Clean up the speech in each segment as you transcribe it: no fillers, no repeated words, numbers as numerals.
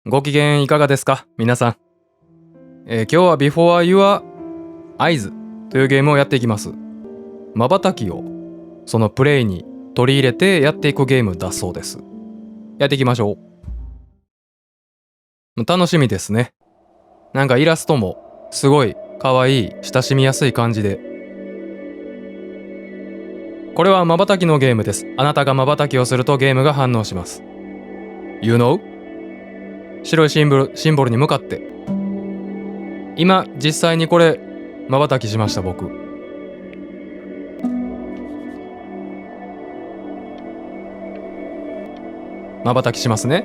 ご機嫌いかがですか皆さん、今日は Before Your Eyes というゲームをやっていきます。まばたきをそのプレイに取り入れてやっていくゲームだそうです。やっていきましょう。楽しみですね。なんかイラストもすごい可愛い親しみやすい感じで、これはまばたきのゲームです。あなたがまばたきをするとゲームが反応します。You know?白いシンボルに向かって、今実際にこれまばたきしました。僕まばたきしますね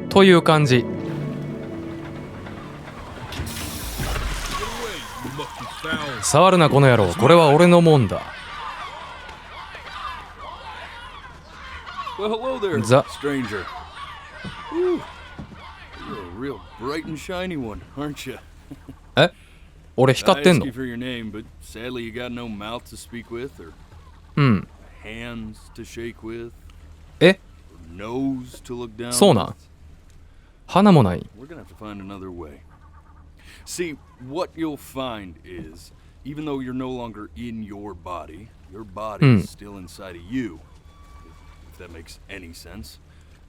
という感じ。触るなこの野郎、これは俺のもんだ。ザえ、俺光ってんの？うん。え、そうなん？鼻もない。See, what you'll find is, even though you're no longer in your body is still inside of you. If that makes any sense.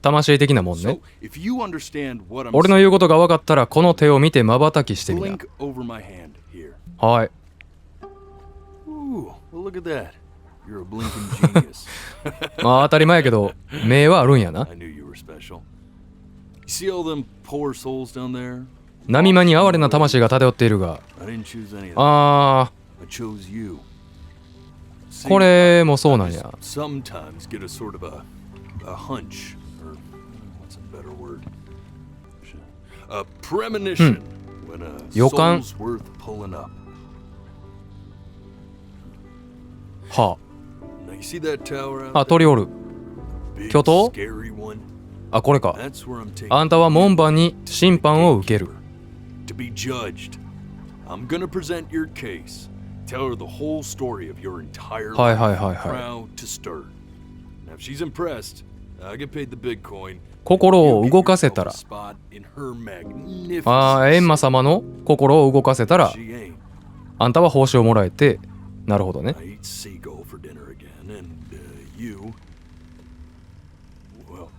魂的なもんね。 So, if you understand what I'm 俺の言うことが分かったらこの手を見てまばたきしてみな。 blink over my hand here. はい。 Ooh, well, look at that. You're a blinking genius. まあ当たり前やけど目はあるんやな。 I knew you were special. You see all them poor souls down there? 波間に哀れな魂が漂っているが、 I didn't choose any of them. あ I chose you. ー、これもそうなんや。 Sometimes get a sort of a hunch, or what's a better word? A premonition when a 予感。 soul's worth pulling up. は Now you see that tower あ。 out あ、鳥おる。 there? Big, 巨塔？ scary one. あ、これか。 That's where I'm taking あんたは門番に審判を受ける。 to be judged. I'm gonna present your case. Tell her the whole story of your entire life. はいはいはいはい。 Proud to start. Now if she's impressed, I get paid the big coin. 心を動かせたら。 Spot in her magnificent ああ、閻魔様の心を動かせたら She ain't. あんたは報酬をもらえて、なるほどね。 I eat seagull for dinner again, and you. Well,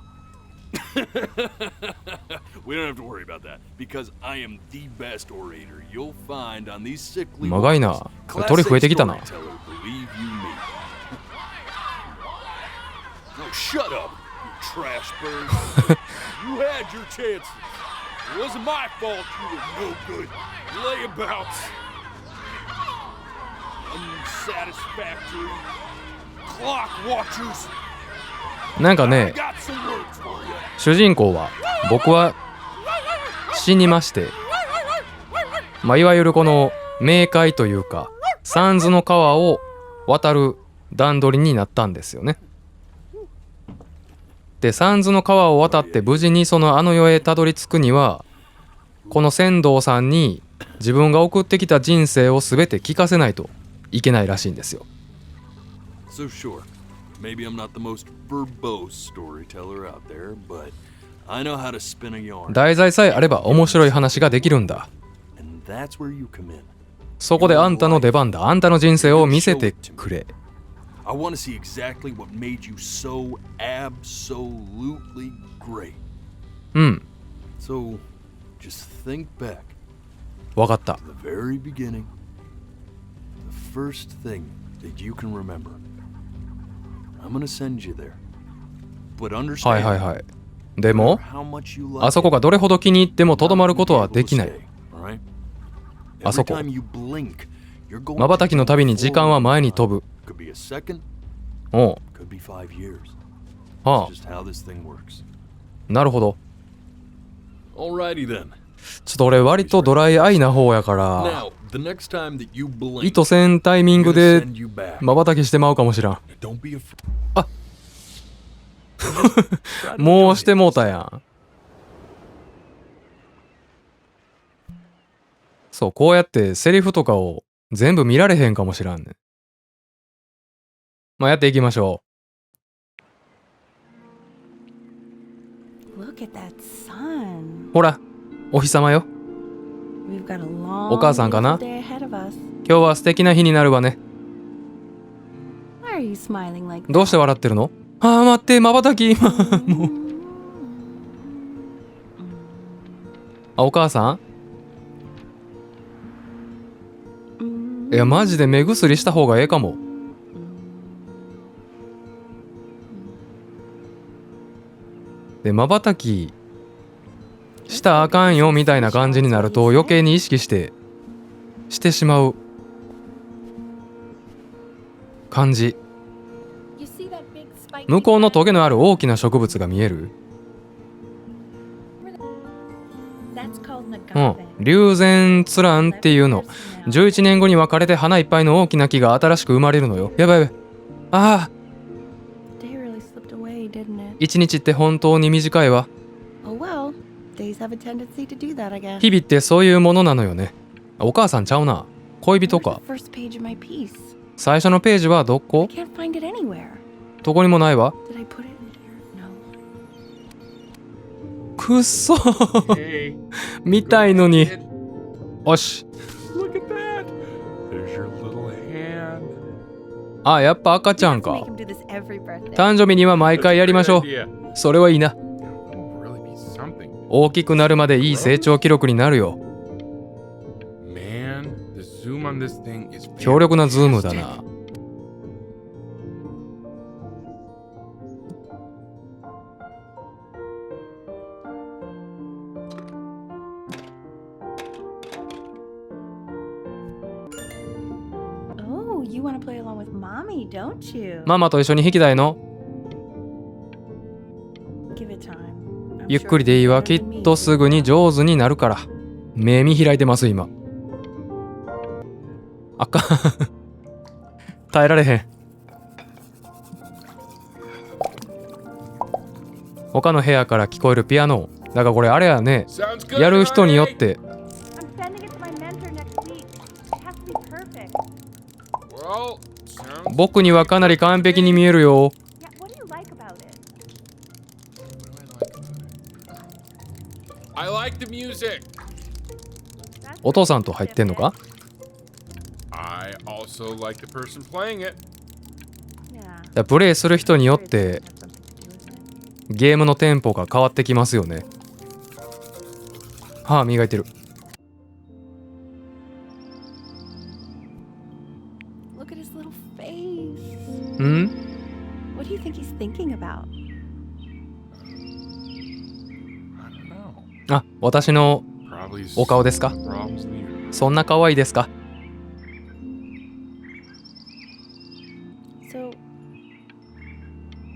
we don't have to worry about that because I am the best orator you'll find on these sickly 長いな。 waters. 鳥増えてきたな。 Classic storyteller, believe you me. Oh, shut up, you trash bird. You had your chances. It wasn't my fault you were no good. Layabouts. Unsatisfactory clock watchers. なんか I ね、 got some words for you. 主人公は僕は死にまして、まあいわゆるこの冥界というか三途の川を渡る段取りになったんですよね。で、三途の川を渡って無事にそのあの世へたどり着くには、この船頭さんに自分が送ってきた人生を全て聞かせないといけないらしいんですよ。 So sure, maybe I'm not the most verbose storyteller out there, but I know how to spin a yarn. 題材さえあれば面白い話ができるんだ。 And that's where you come in. そこであんたの出番だ。あんたの人生を見せてくれ。 I want to see exactly what made you so absolutely great. うん、 So just think back わかった。 to the very beginning. The first thing that you can remember. I'm gonna send you there. But はいはい understand はい。でも how much you like あそこがどれほど気に入ってもとどまることはできない。あそこ。まばたきのたびに時間は前に飛ぶ。おう。はあ。なるほど。ちょっと俺割とドライアイな方やから、意図せんタイミングでまばたきしてまうかもしらん。あもうしてもうたやん。そう、こうやってセリフとかを全部見られへんかもしらんね。まあやっていきましょう。ほら、お日様よ。お母さんかな？今日は素敵な日になるわね。どうして笑ってるの？ああ、待って、まばたき。もう。あ、お母さん？いや、マジで目薬した方がええかも。で、まばたきしたらあかんよみたいな感じになると余計に意識してしまう感じ。向こうのトゲのある大きな植物が見える？うん、龍涎ツランっていうの。11年後には枯れて花いっぱいの大きな木が新しく生まれるのよ。やばいやばい。ああ、一日って本当に短いわ。日々ってそういうものなのよね。お母さんちゃうな。恋人か。最初のページはどこ？どこにもないわ。くっそみたいのに。よし。あ、やっぱ赤ちゃんか。誕生日には毎回やりましょう。それはいいな。大きくなるまでいい成長記録になるよ。強力なズームだな。ママと一緒に弾きたいの？ゆっくりでいいわ。きっとすぐに上手になるから。目見開いてます今。あかん。耐えられへん。他の部屋から聞こえるピアノ。だからこれあれやね。やる人によって僕にはかなり完璧に見えるよ。お父さんと入ってんのか？プレイする人によってゲームのテンポが変わってきますよね。歯磨いてる。ん？あ、私のお顔ですか？そんな可愛いですか？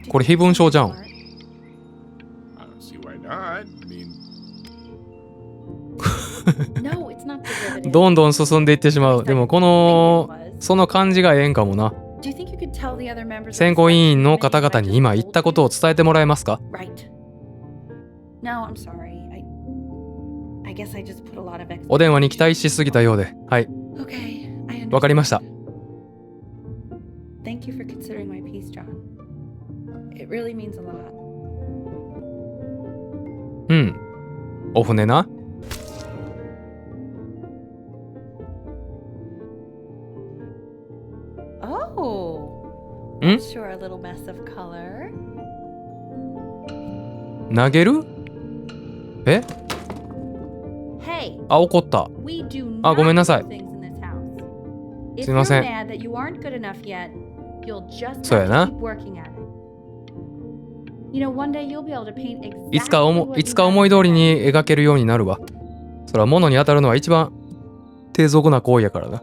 これ非文章じゃん。どんどん進んでいってしまう。でもその感じがええんかもな。選考委員の方々に今言ったことを伝えてもらえますか？お電話に期待しすぎたようで。はい。わかりました。うん。お船な。ん？投げる？え？あ、怒った。あ、ごめんなさい。すいません。そうやな。いつか思い通りに描けるようになるわ。それは物に当たるのは一番低俗な行為やからな。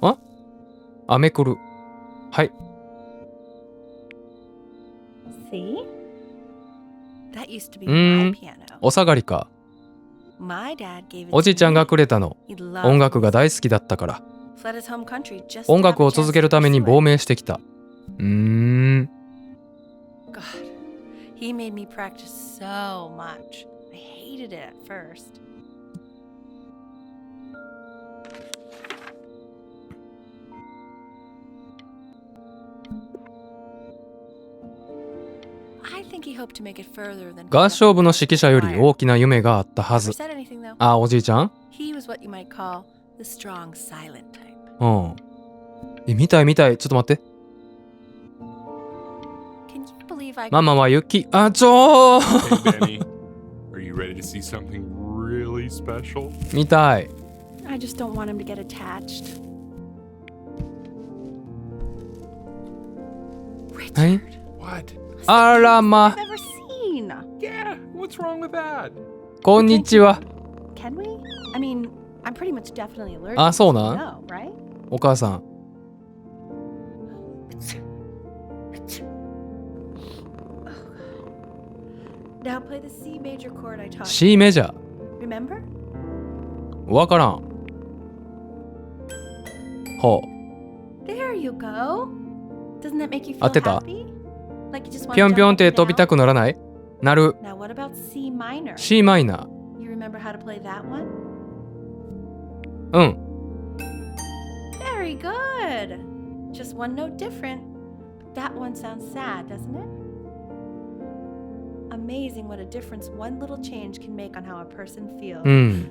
あ？雨来る。はい。お下がりか。おじいちゃんがくれたの。音楽が大好きだったから。音楽を続けるために亡命してきた。合唱部の指揮者より大きな夢があったはず。あ、おじいちゃん？うん。見たい見たい。ちょっと待って。ママは雪。あ、Hey, Benny, are you ready to see something really special? 見たい。I just don't want him to get attached. はい。 What? あらま。 Never seen. Yeah, what's wrong with that? こんにちは。 Can we? I mean, I'm pretty much definitely allergic. あ、そうなん？ No, right? お母さん。Now play the C major chord I taught you. C メジャー。 Remember? わからん。ほう。 There you go. Doesn't that make you 合 feel ってた？ happy? Like you just want ぴょ to んぴょん jump って up 飛び and た down? くならない？なる。 Now what about C minor? C マイナー。 You remember how to play that one? うん。 Very good. Just one note different. That one sounds sad, doesn't it? Amazing what a difference one little change can make on how a person feels. うん。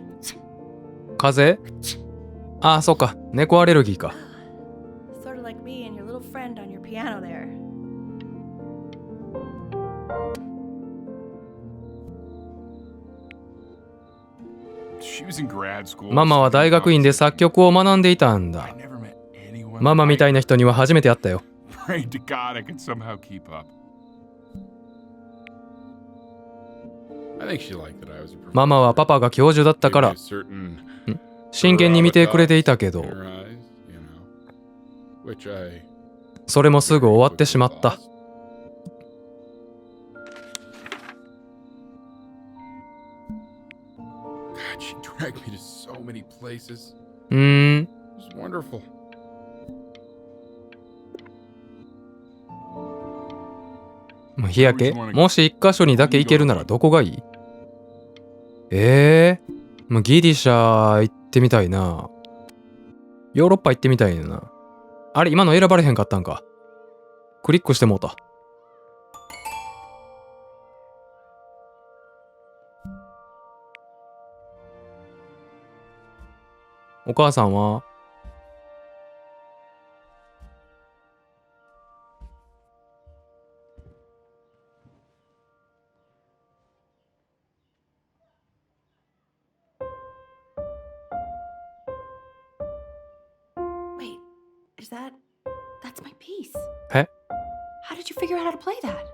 風邪？あ、そっか。猫アレルギーか。Sort of like me and your little friend on your piano there. She was in grad school. ママは大学院で作曲を学んでいたん I だ。 never met anyone ママみたい like な人には初めて会ったよ。 Prayed to God I could somehow keep up. I think she liked that I was a professor. ママはパパが教授だったから Maybe a certain 真剣に見てくれていたけど、 in her eyes, you know, which I それもすぐ終わってしまった。 God, she dragged me to so many places. うーん。 It was wonderful. 日焼け？もし一箇所にだけ行けるならどこがいい？もうギリシャ行ってみたいな。ヨーロッパ行ってみたいな。あれ、今の選ばれへんかったんか。クリックしてもうた。お母さんは？ Wait, that's my piece. え？ How did you figure out how to play that?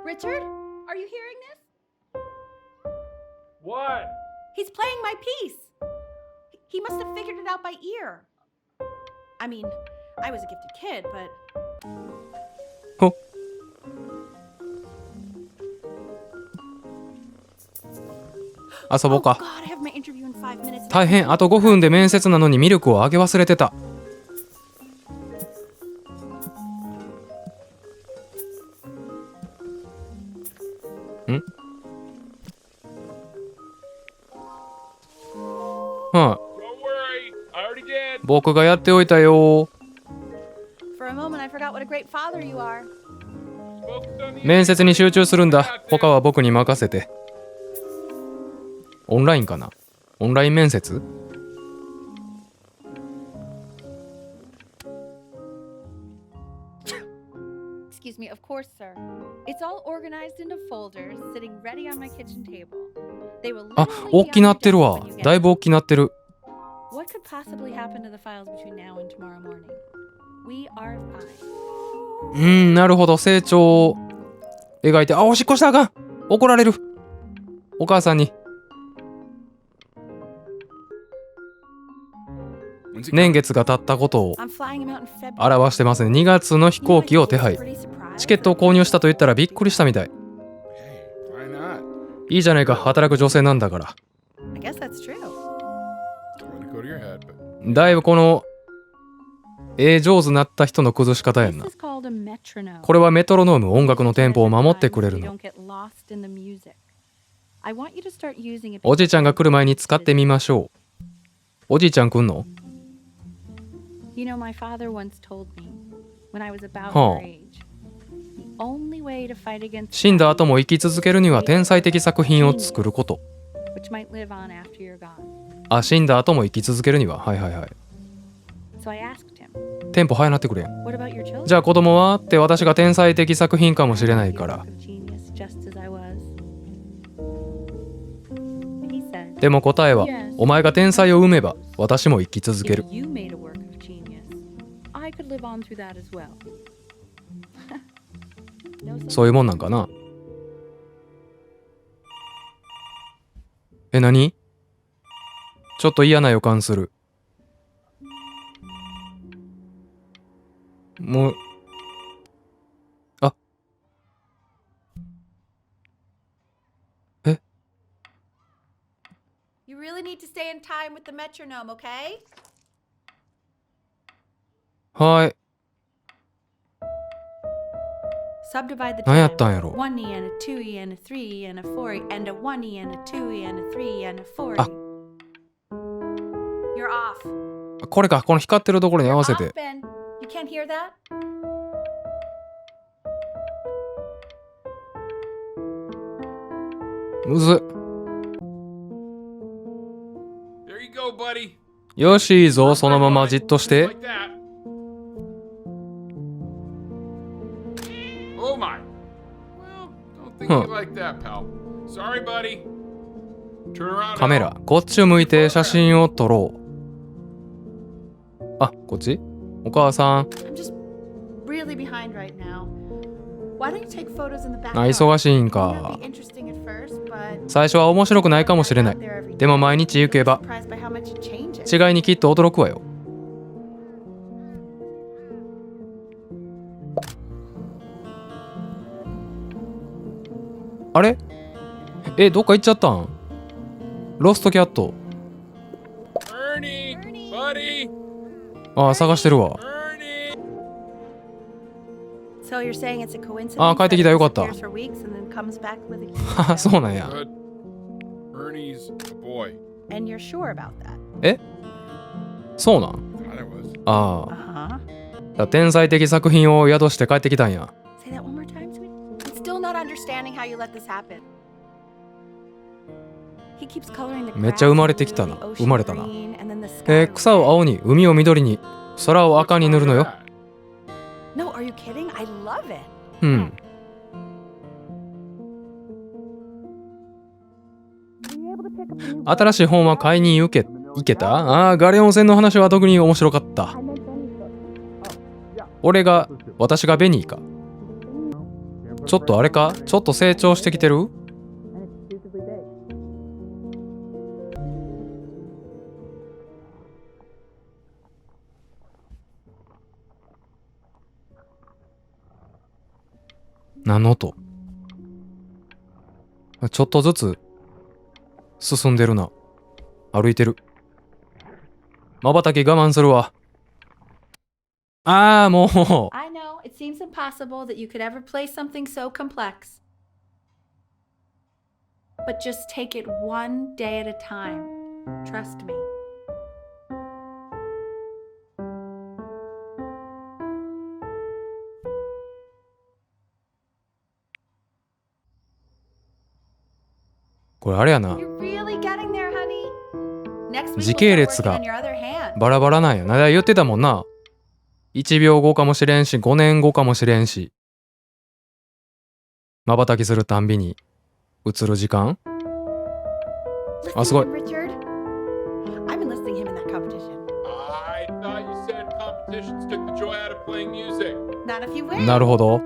Richard, are you hearing this? What? He's playing my piece. He must have figured it out by ear. I mean, I was a gifted kid, but ほ。遊ぼう Oh か。 God, I have my interview in 5 minutes. 大変、あと5分で面接なのにミルクをあげ忘れてた。ん？はい。 Don't worry, I already did. 僕がやっておいたよ。 For a moment, I forgot what a great father you are. Focus on the 面接に集中するんだ。他は僕に任せて。オンラインかな？オンライン面接？ Excuse me, of course, sir. It's all organized into folders, sitting ready on my kitchen table. They will あ、 literally 大 be き on な your ってる desk わ when you。get だいぶ大きなってる。 What could possibly happen to the files between now and tomorrow morning? We are fine. なるほど。成長を描いて。あ、おしっこしたらあかん。怒られる。お母さんに。 When's it 年 coming? 月が経ったことを I'm flying him out in February. 表してますね。2月の飛行機を手配。チケットを購入したと言ったらびっくりしたみたい。 Hey, why not? いいじゃないか。働く女性なんだから。 I guess that's true. Don't let it go to your head, but だいぶこの上手になった人の崩し方やん This な。 is called a metronome. これはメトロノーム、音楽のテンポを守ってくれる So you の。 don't get lost in the music. I want you to start using it おじいちゃんが来る前に使ってみましょう。おじいちゃん来んの？ You know, my father once told me when I was about Huh. your age, the 死んだ後も生き続けるには天才的作品を作ること。あ、死んだ後も生き続けるには。はいはいはい。テンポ早なってくれん。じゃあ子供はって私が天才的作品かもしれないから。でも答えは、お前が天才を生めば私も生き続ける。そういうもんなんかな。何？ちょっと嫌な予感する。もう、あ、え、You really need to stay in time with the metronome, okay? はい。Subdivide the 何や time. ったんやろ。 1E and a 2E and a 3E and a 4E and a 1E and a 2E and a 3E and a あ、 4E. You're off. これか、この光ってるところに合わせ Off, て。 Ben. You can't hear that? むずっ。 There you go, buddy. よし、いいぞ、そのままじっとして。 Like that. Oh my. Well, don't think Huh. you like that, pal. Sorry, buddy. Turn around. カメラ、こっちを向いて写真を撮ろう。あ、こっち？お母さん。 I'm just really behind right now. Why don't you take photos in the あ、 backyard? 忙しいん It may か not。be interesting at first, but 最初は面白くないかもしれない。でも毎日行けば surprised by how much it changes. 違いにきっと驚くわよ。あれ？どっか行っちゃったん？ロストキャット。 Ernie, buddy. あ、探してるわ。 Ernie. So you're saying it's a coincidence あ、帰ってきた、よかった。 that it disappears for weeks and then comes back with a はは、そうなんや。 Good. Ernie's a boy. And you're sure about that? そうなん？ Thought it was. あ Uh-huh. あ。天才的作品を宿して帰ってきたんや。 Say that one more time, sweetie. I'm still not understanding how you let this happen. He keeps coloring the めっちゃ生まれてきたな。生まれたな。草を青に、海を緑に、空を赤に塗るのよ。 No, are you kidding? I love it. うん。新しい本は買いに行けた？ああ、ガレオン船の話は特に面白かった。私がベニーか。ちょっとあれか？ちょっと成長してきてる？何の音？ちょっとずつ進んでるな。歩いてる。瞬き我慢するわ。ああ、もう。 I know, it seems impossible that you could ever play something so complex. But just take it one day at a time. Trust me. これあれやな。 You're really getting there, honey. Next week 時 we'll 系 start 列 working が on your other hand. バラバラなんや。な言ってたもんな。1秒後かもしれんし、5年後かもしれんし。瞬きするたんびに映る時間。 Listen あ、すごい。 to him, Richard. I'm enlisting him in that competition. I thought you said competitions took the joy out of playing music. Not if you win. なるほど。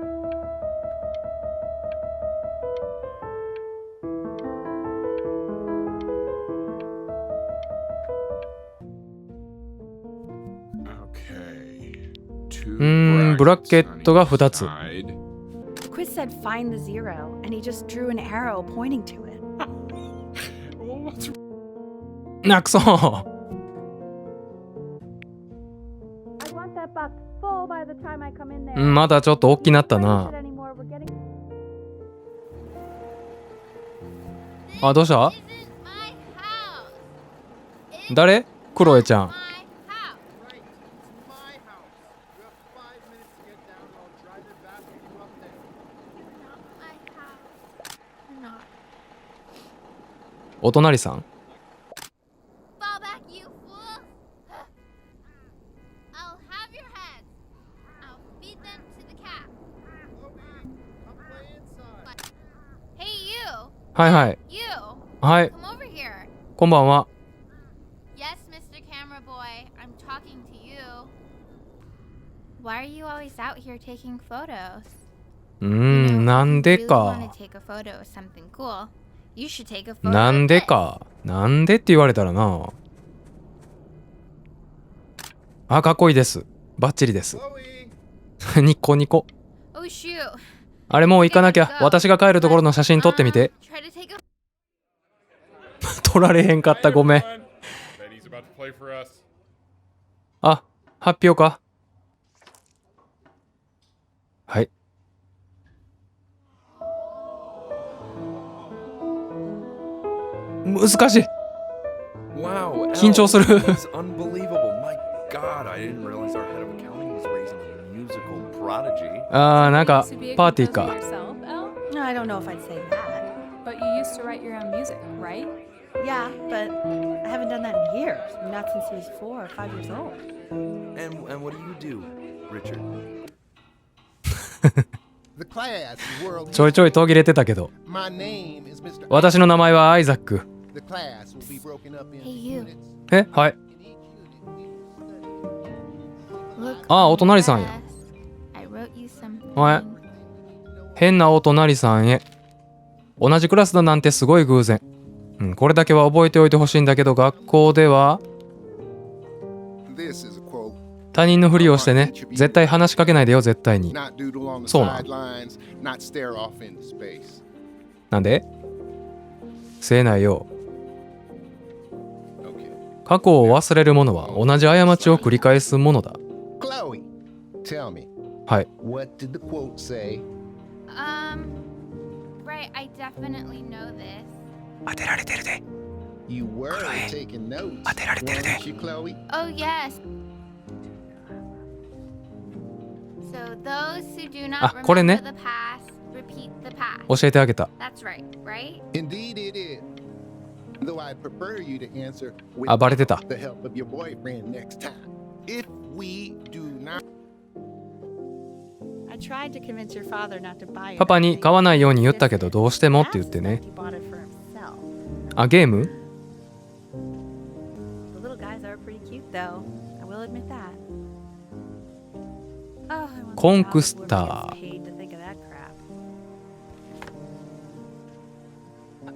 ブラケットが2つ。 The quiz said find the zero, and he just drew an arrow pointing to it. なくそ。 I want that box full by the time I come in there. まだちょっと大きなったな。 Anymore, we're getting... あ、どうした？誰？クロエちゃん。お隣さん。 Fall back, you fool! I'll have your heads. I'll feed them to the cat. Hey, you! はいはい。 You! はい。 Come over here. こんばんは。 Yes, Mr. Camera Boy, I'm talking to you. Why are you always out here taking photos? なんで If you really か。 want to take a photo of something cool, you should take a photo なんで of this. か。なんでって言われたらな。あ、かっこいいです。バッチリです。ニコニコ。 Oh shoot. あれもう行かなきゃ。私が帰るところの写真撮ってみて。 Try to take a 撮られへんかった。ごめん。 Benny's about to play for us. あ、発表か。はい。難しい。 Wow, 緊張する。 That's unbelievable. My God, I didn't realize our head of accounting was raising a musical prodigy. あー、なんかパーティーか。 Yourself, Elle? No, I don't know if I'd say that. But you used to write your own music, right? Yeah, but I haven't done that in years. Not since he was 4 or 5 years old. And what do, Richard? The class is world ちょいちょい途切れてたけど。 My name is Mr. 私の名前はアイザック。 The class will be broken up into Hey, you. units. え、はい。 In each unit, look. あ、お隣さんや。 I wrote you something. はい。変なお隣さんへ。同じクラスだなんてすごい偶然。これだけは覚えておいてほしいんだけど、学校では This is a quote. 他人のふりをしてね、絶対話しかけないでよ、絶対に。 Not doodle on the そうなん。 sidelines, not stare off into space. なんでせえないよ。 Okay. 過去を忘れる者は同じ過ちを繰り返すものだ。 Chloe, tell me, はい。 what did the quote say? Right, I definitely know this. 当てられてるで。 You were taking notes, 当てられてるで。 weren't you, Chloe? Oh, yes. So those who do not あ、これね。 remember the past, repeat the past. 教えてあげた。 That's right, right? Indeed it is. Though I'd prefer you to answer with あ、バレてた。 the help of your boyfriend next time. If we do not I tried to convince your father not to buy it. パパに買わないように言ったけど、どうしてもって言ってね。 He bought it for himself. あ、ゲーム The little guys are pretty cute, though. I will admit that. Oh, I wonder コン how ク the ス woman タ gets ー。 paid to think of that crap.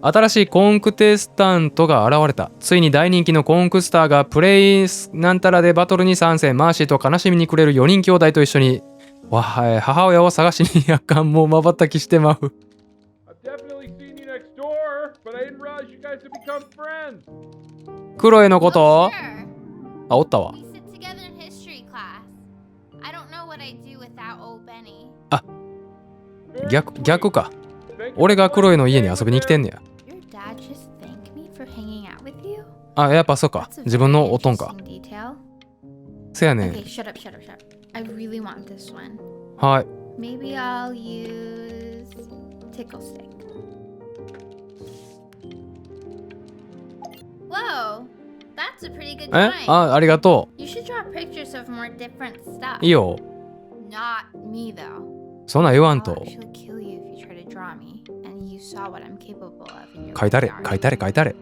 新しいコンクテスタントが現れた。ついに大人気のコンクスターがプレイなんたらでバトルに参戦。マーシーと悲しみに暮れる4人兄弟と一緒に母親を探しにあかん。もうまばたきしてまう。 I've definitely seen you next door, but I didn't realize you guys had become friends. クロエのこ Oh, と sure. あ、おったわ。 We sit together in history class. I don't know what I'd do without old Benny. 逆か。俺がクロエの家に遊びに来てんねや。 Your dad just thanked me for hanging out with you? あ、やっぱそうか。 That's a 自分 very のおとんか。 interesting detail. せやね Okay, shut up, shut up, shut up. I really want this one. ん。はい。 Maybe I'll use tickle stick. Whoa, that's a pretty good え drawing. あ、ありがと You should draw pictures of more different stuff. う。いいよ。 Not me though. そんなん言わん I'll と。 actually kill you if you try to draw me, and you saw what I'm capable of in your 書いたれ、 backyard. 書いたれ、書いたれ。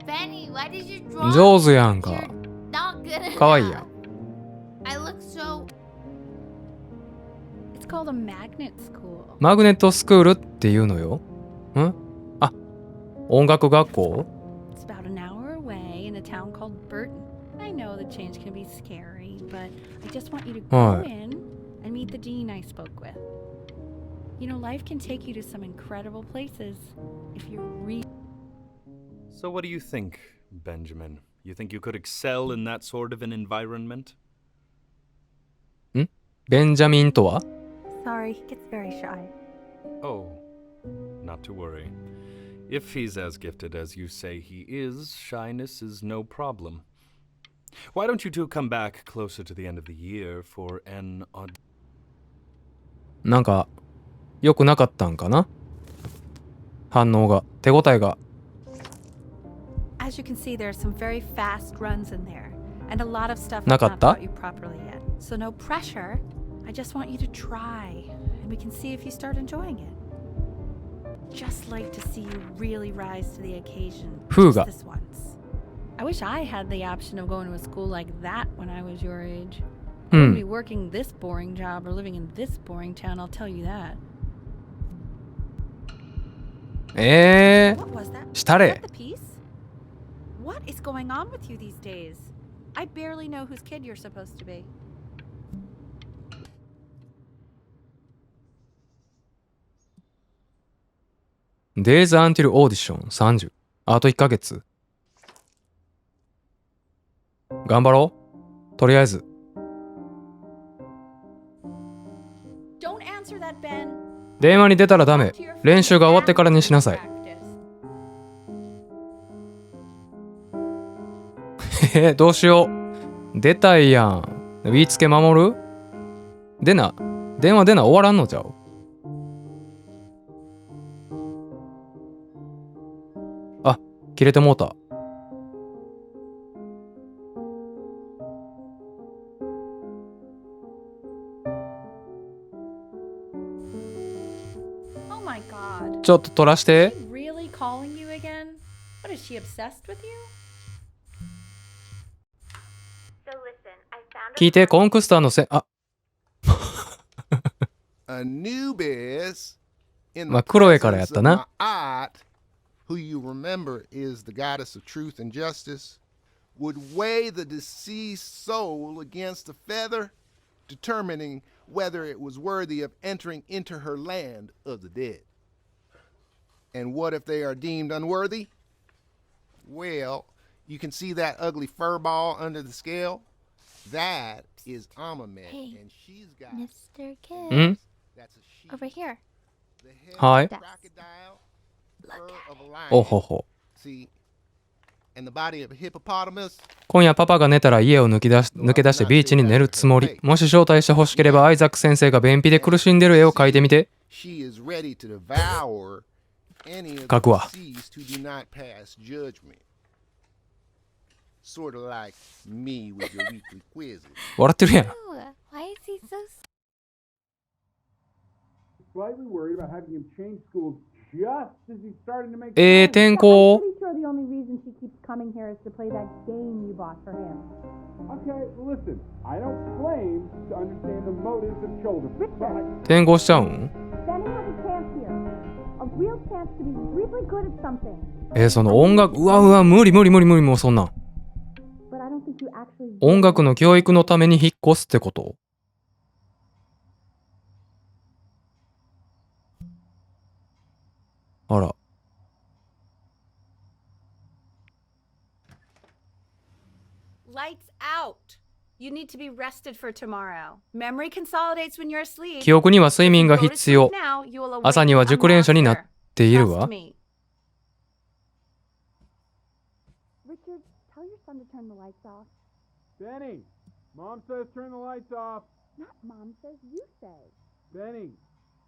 Benny, why did you draw? 上手やん You're か。 not good enough. かわいいやん。 I look so. It's called a magnet school. マグネットスクールっていうのよ。んあ、音楽学校 It's about an hour away in a town called Burton. I know the change can be scary, but I just want you to go Right. in and meet the dean I spoke with. You know, life can take you to some incredible places if you're really. So what do you think, Benjamin? You think you could excel in that sort of an environment? ベンジャミンとは Sorry, he gets very shy. Oh, not to worry. If he's as gifted as you say he is, shyness is no problem. Why don't you two come back closer to the end of the year for an なんか、良くなかったんかな反応が、手応えが。 As you can see, there are some very fast runs in there, and a lot of stuff I've なか not った taught you properly yet. So no pressure. I just want you to try, and we can see if you start enjoying it. Just like to see you really rise to the occasion. 風 Just が this once. I wish I had the option of going to a school like that when I was your age. う I wouldn't be ん。 working this boring job or living in this boring town, I'll tell you that. What was that? した Was れ that the piece? What is going on with you these days? I barely know whose kid you're supposed to be. Days Until Audition 30。あと1ヶ月。頑張ろう。とりあえず。 Don't answer that, Ben. 電話に出たらダメ。練習が終わってからにしなさい。どうしよう。出たいやん。言いつけ守る？出な。電話出な終わらんのちゃう。あ、切れてもうた。Oh my god. ちょっと取らし Is て。 she really calling you again? What, is she obsessed with you? So listen, I found 聞いて、コンクスターのせ、あ、 Anubis in まあ、 the クロエからやっ presence た of な。 Ma'at, who you remember is the goddess of truth and justice, would weigh the deceased soul against a feather, determining whether it was worthy of entering into her land of the dead. And what if they are deemed unworthy? Well, you can see that ugly fur ball under the scale? That is Amamet, Hey, and she's got Mr. Kid. ん that's a sheep, Over here. the head はい。 of a crocodile, fur of a lion. おほほ。 See, and the body of a hippopotamus. 今夜パパが寝たら家を抜け出してビーチに寝るつもり。もし招待してほしければアイザック先生が便秘で苦しんでる絵を描いてみて。 She is ready to devour any of 描く the わ。 deceased who do not pass judgment. Sort of like me with your weekly quizzes. 笑ってるやん。 Ooh, why is he so Slightly worried about having him change schools just as he's starting to make 転校。 Pretty sure the only reason she keeps coming here is to play that game you bought for him. Okay, listen, I don't claim to understand the motives of children, but I 転校しちゃうん？ Benny has a chance here. A real chance to be really good at something. その音楽、うわ、無理、もうそんなん。 But I don't think you actually 音楽の教育のために引っ越すってこと？あら。 Lights out. You need to be rested for tomorrow. Memory consolidates when you're asleep. 記憶には睡眠が必要。 Now, you will 朝には awaken 熟 a 練者になっ monster. ているわ Trust。me. Richard, tell your son to turn the lights off. Benny, Mom says turn the lights off. Not mom says, you say. Benny,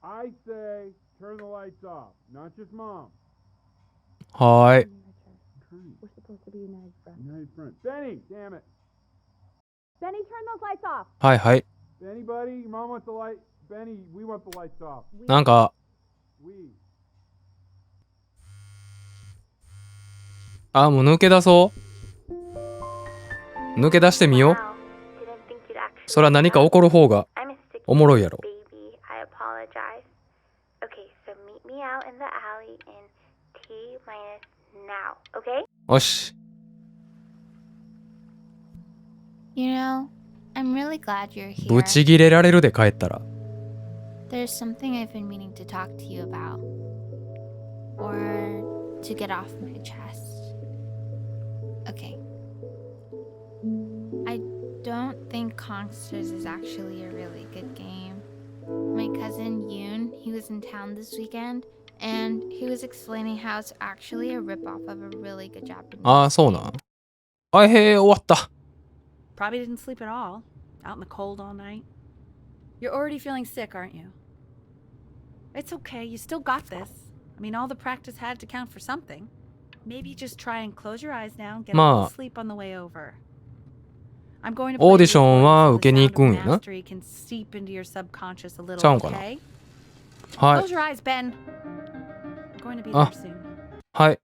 I say turn the lights off, not just Mom. はーい。 Richard, we're supposed to be United friends. United front. Benny, damn it. Benny, turn those lights off. はいはい。 Benny, buddy, your mom wants the light. Benny, we want the lights off. なんか、 We. あ、もう抜け出そう。抜け出してみよう。 Wow, didn't think you'd actually そら何か起こる方が I'm a sticky おもろいやろ。 baby. I apologize. Okay, so meet me out in the alley in T minus now, okay? よし。 You know, I'm really glad you're here. ブチギレられるで帰ったら。 There's something I've been meaning to talk to you about. Or to get off my chest. Okay. I don't think Kongsters is actually a really good game. My cousin Yoon, he was in town this weekend, and he was explaining how it's actually a ripoff of a really good Japanese ああ、そうなん。あ、終わった。 Probably didn't sleep at all. Out in the cold all night. You're already feeling sick, aren't you? It's okay. You still got this. I mean, all the practice had to count for something. Maybe just try and close your eyes now and get a まあ little sleep on the way over. I'm going to オー play ディ the ション recording は so 受 the けに sound 行く of んやな。 mastery can seep into your subconscious a little, ちゃうんかな。 okay? はい Close your eyes, Ben. I'm going to be Ah. there soon. はい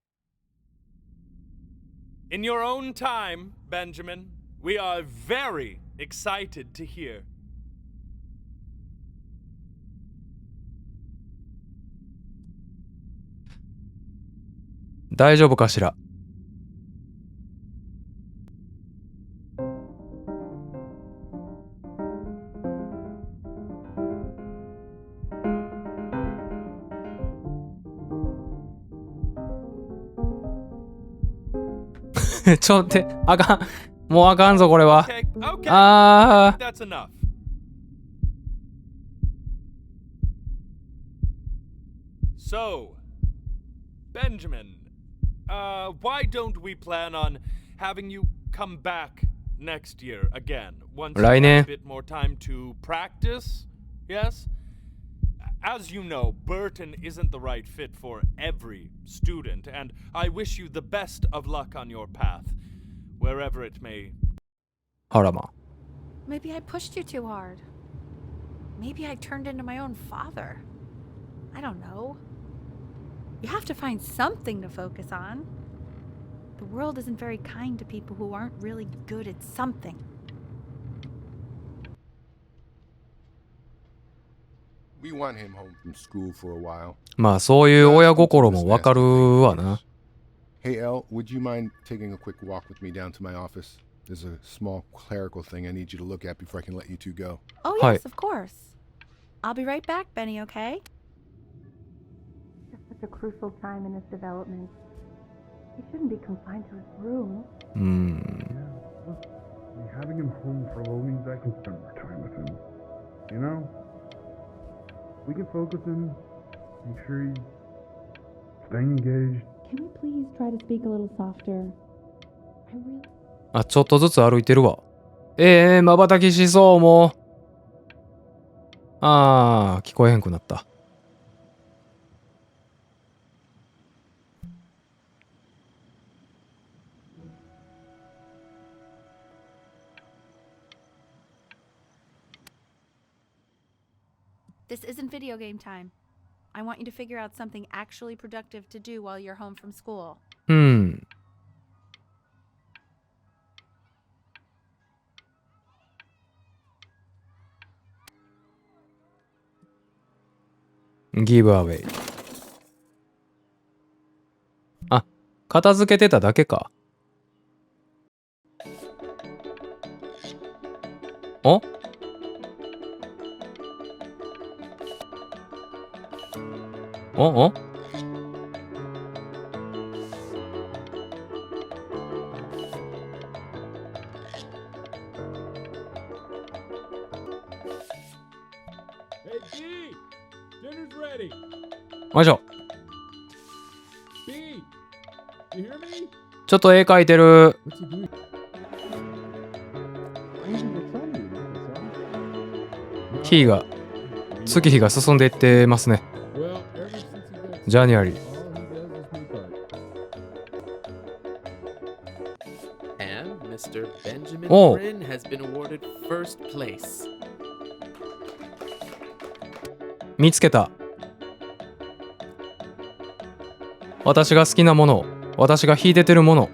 In your own time, Benjamin, we are very excited to hear. 大丈夫かしら。ちょっと待って、あかん。もうあかんぞ、これは。 Okay, okay. あ That's enough. So, Benjamin, why don't we plan on having you come back next year again? Once you 来 have 年 a bit more time to practice? Yes? As you know, Burton isn't the right fit for every student, and I wish you the best of luck on your path, wherever it may. あらま。 Maybe I pushed you too hard. Maybe I turned into my own father. I don't know. You have to find something to focus on. The world isn't very kind to people who aren't really good at something. We want him home from school for a while. まあそういう親心もわかるわな。 Hey, Elle, would you mind taking a quick walk with me down to my office? There's a small clerical thing I need you to look at before I can let you two go. Oh, Hi. yes, of course. I'll be right back, Benny, okay? Just such a crucial time in his development. He shouldn't be confined to his room. うーん。 Having him home for a little means I can spend more time with him. You know? We can focus him, make sure he's staying engaged. Can we please try to speak a little softer? I really... あ、ちょっとずつ歩いてるわ。瞬きしそう、もう。あー、聞こえへんくなった。This isn't video game time. I want you to figure out something actually productive to do while you're home from school. うん。ギブアウェイ。あ、片付けてただけか。おお Hey, B! Dinner's ready! よいしょ。 B! You hear me? ちょっと絵描いてる。 What's he doing? Why isn't it sunny? 日が、月日が進んでいってますね。 Well, ever since he got ジャニアリー。 all he does is make art. And Mr. Benjamin Oh. Brin has been awarded first place. 見つけた。私が好きなもの、私が秀でてるもの。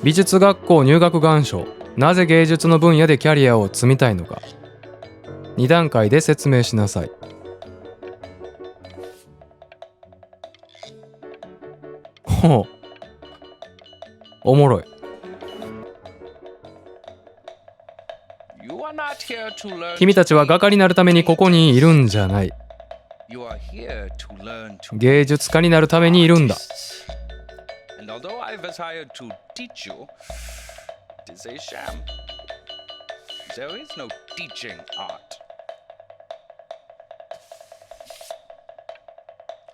美術学校入学願書。なぜ芸術の分野でキャリアを積みたいのか。2段階で説明しなさい。ほう。おもろい。 You are not here to learn 君たちは画家になるためにここにいるんじゃない。 You are here to learn to 芸術家になるためにいるんだ。 And although I was hired to teach you, it is a sham. There is no teaching art.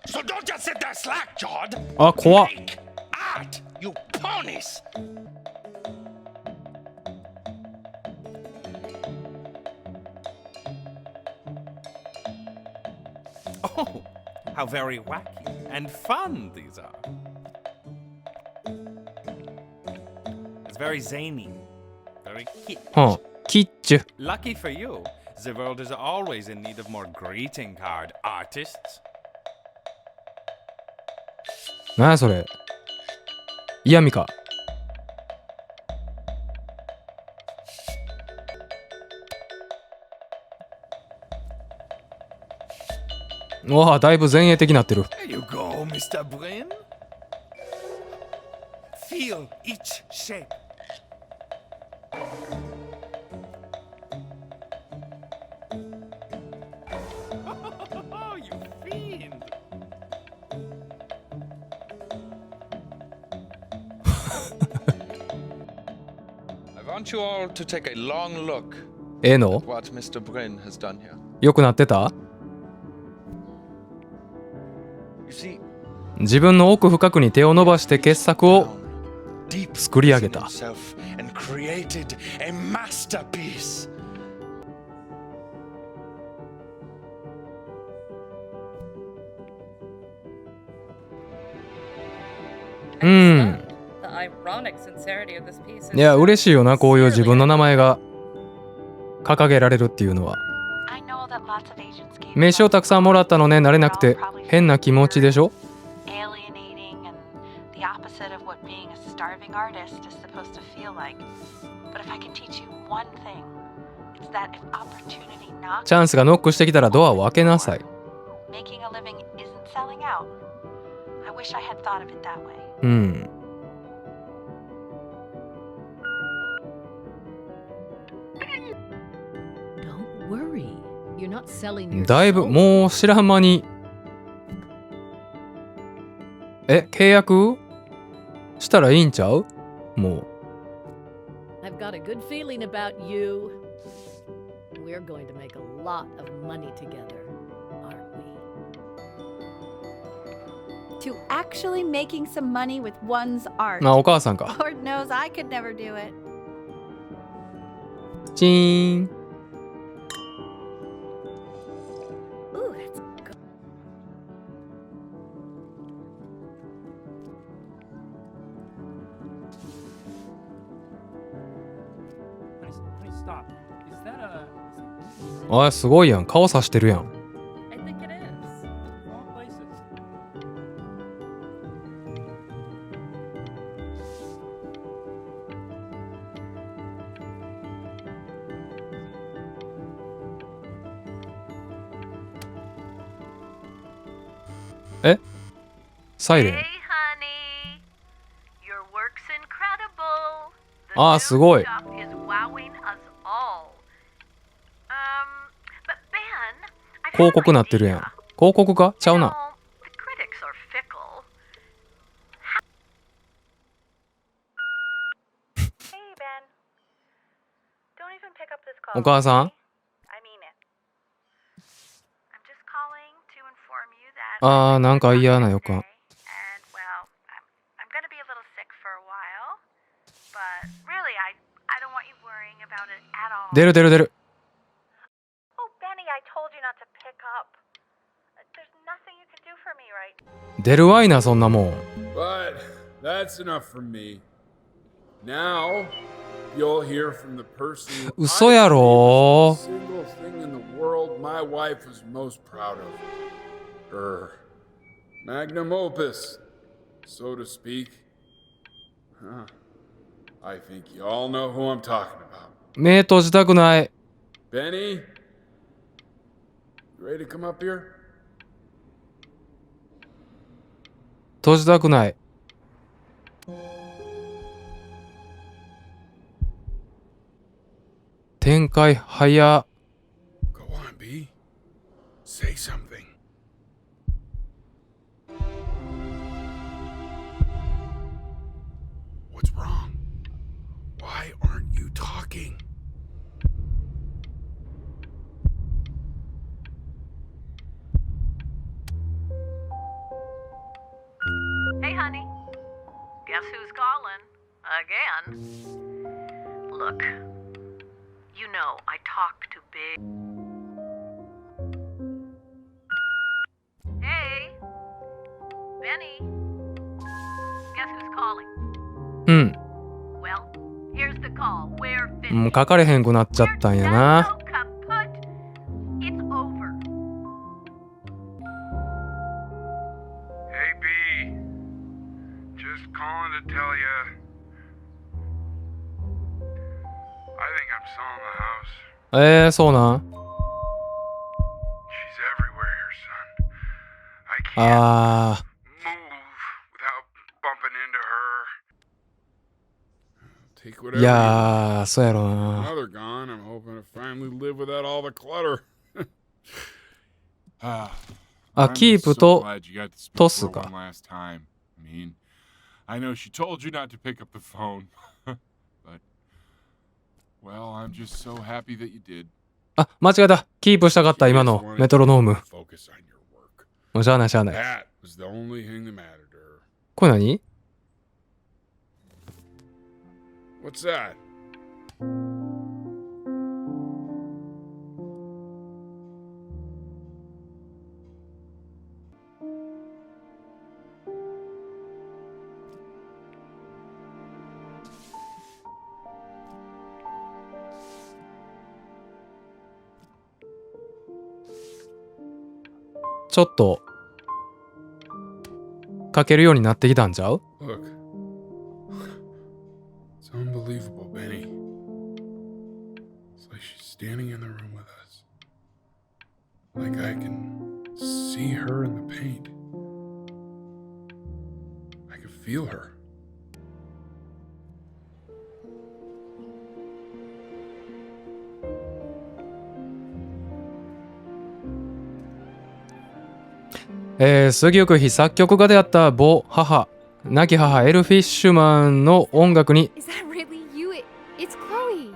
So don't just sit there slack-jawed. あ、怖っ。 Make art, you ponies. Oh, how very wacky and fun these are. It's very zany, very kitsch. キッチュ。 Lucky for you, the world is always in need of more greeting card artists. なんやそれ。嫌味か。わあ、だいぶ前衛的になってる。 There you go, Mr. Brin. Feel each shape. Oh, you fiend. I want you all to take a long look ええの at what Mr. Brin has done here. よくなってた You see, 自分の奥深くに手を伸ばして傑作を deep 作り上げ within た。 himself and created a masterpiece. うん。いや、嬉しいよな、こういう自分の名前が掲げられるっていうのは。名刺をたくさんもらったのね、慣れなくて変な気持ちでしょ。チャンスがノックしてきたらドアを開けなさい。うん。だいぶもう知らん間に。契約したらいいんちゃう？もう。I've got a good feeling about you. We're going to make a lot of money together, aren't we? To actually making some money with one's art. あ、お母さんか。 Lord knows I could never do it. チーン。Ooh, that's good. Stop. あ、すごいやん。顔さしてるやん。サイレン。あー、すごい。広告なってるやん。広告か？ちゃうな。お母さん？あー、なんか嫌な予感。出る出る出る。出るわいな、そんなもん。But that's enough from me. Now you'll hear from the person 嘘やろ。 single thing in the world my wife was most proud of. Her magnum opus, so to speak. Huh. I think you all know who I'm talking about. 目閉じたくない。 Benny, you ready to come up here? 閉じたくない。展開早。 Go on, B. Say something. What's wrong? Why aren't you talking? Hey, honey. Guess who's calling? Again. Look, you know I talk to big. Hey, Benny. Guess who's calling? うん。Well, here's the call. We're もう finished. 書かれへんくなっちゃったんやな。 So kaput. It's over. Hey, B. Just calling to tell you. I think I'm selling the house. そうなん？ She's everywhere here, son. I can't あ move without bumping into her. Take ー、 whatever. いやー、そうやろ Now な。 they're gone. I'm hoping to finally live without all the clutter. あ、 I'm キー so プと glad you got to speak トス for か。 one last time. I mean, I know she told you not to pick up the phone, but well, I'm just so happy that you did. あ、間違えた。キープしたかった、今のメトロノーム。 Focus on your work. もうしゃあないしゃあない。 That was the only thing that mattered to her. これ何？ What's that? ちょっと書けるようになってきたんちゃう？ Look. It's unbelievable, Benny. It's like she's standing in the room with us. Like I can see her in the paint. I can feel her. 過ぎゆく日作曲家であった亡き母エル・フィッシュマンの音楽に Is that really you? It's Chloe,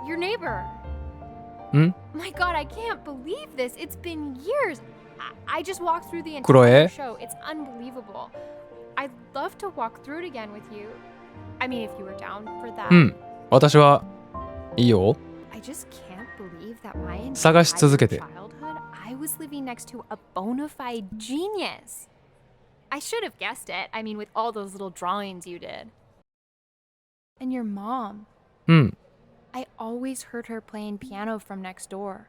your neighbor. ん My God, I can't believe this. It's been years. I just walked through the entire クロエ show. It's unbelievable. I'd love to walk through it again with you. I mean, if you were down for that. うん私はいいよ I just can't believe that my entire 探し続けて childhood, I was living next to a bona fide genius. I should have guessed it. I mean, with all those little drawings you did. And your mom. うん I always heard her playing piano from next door,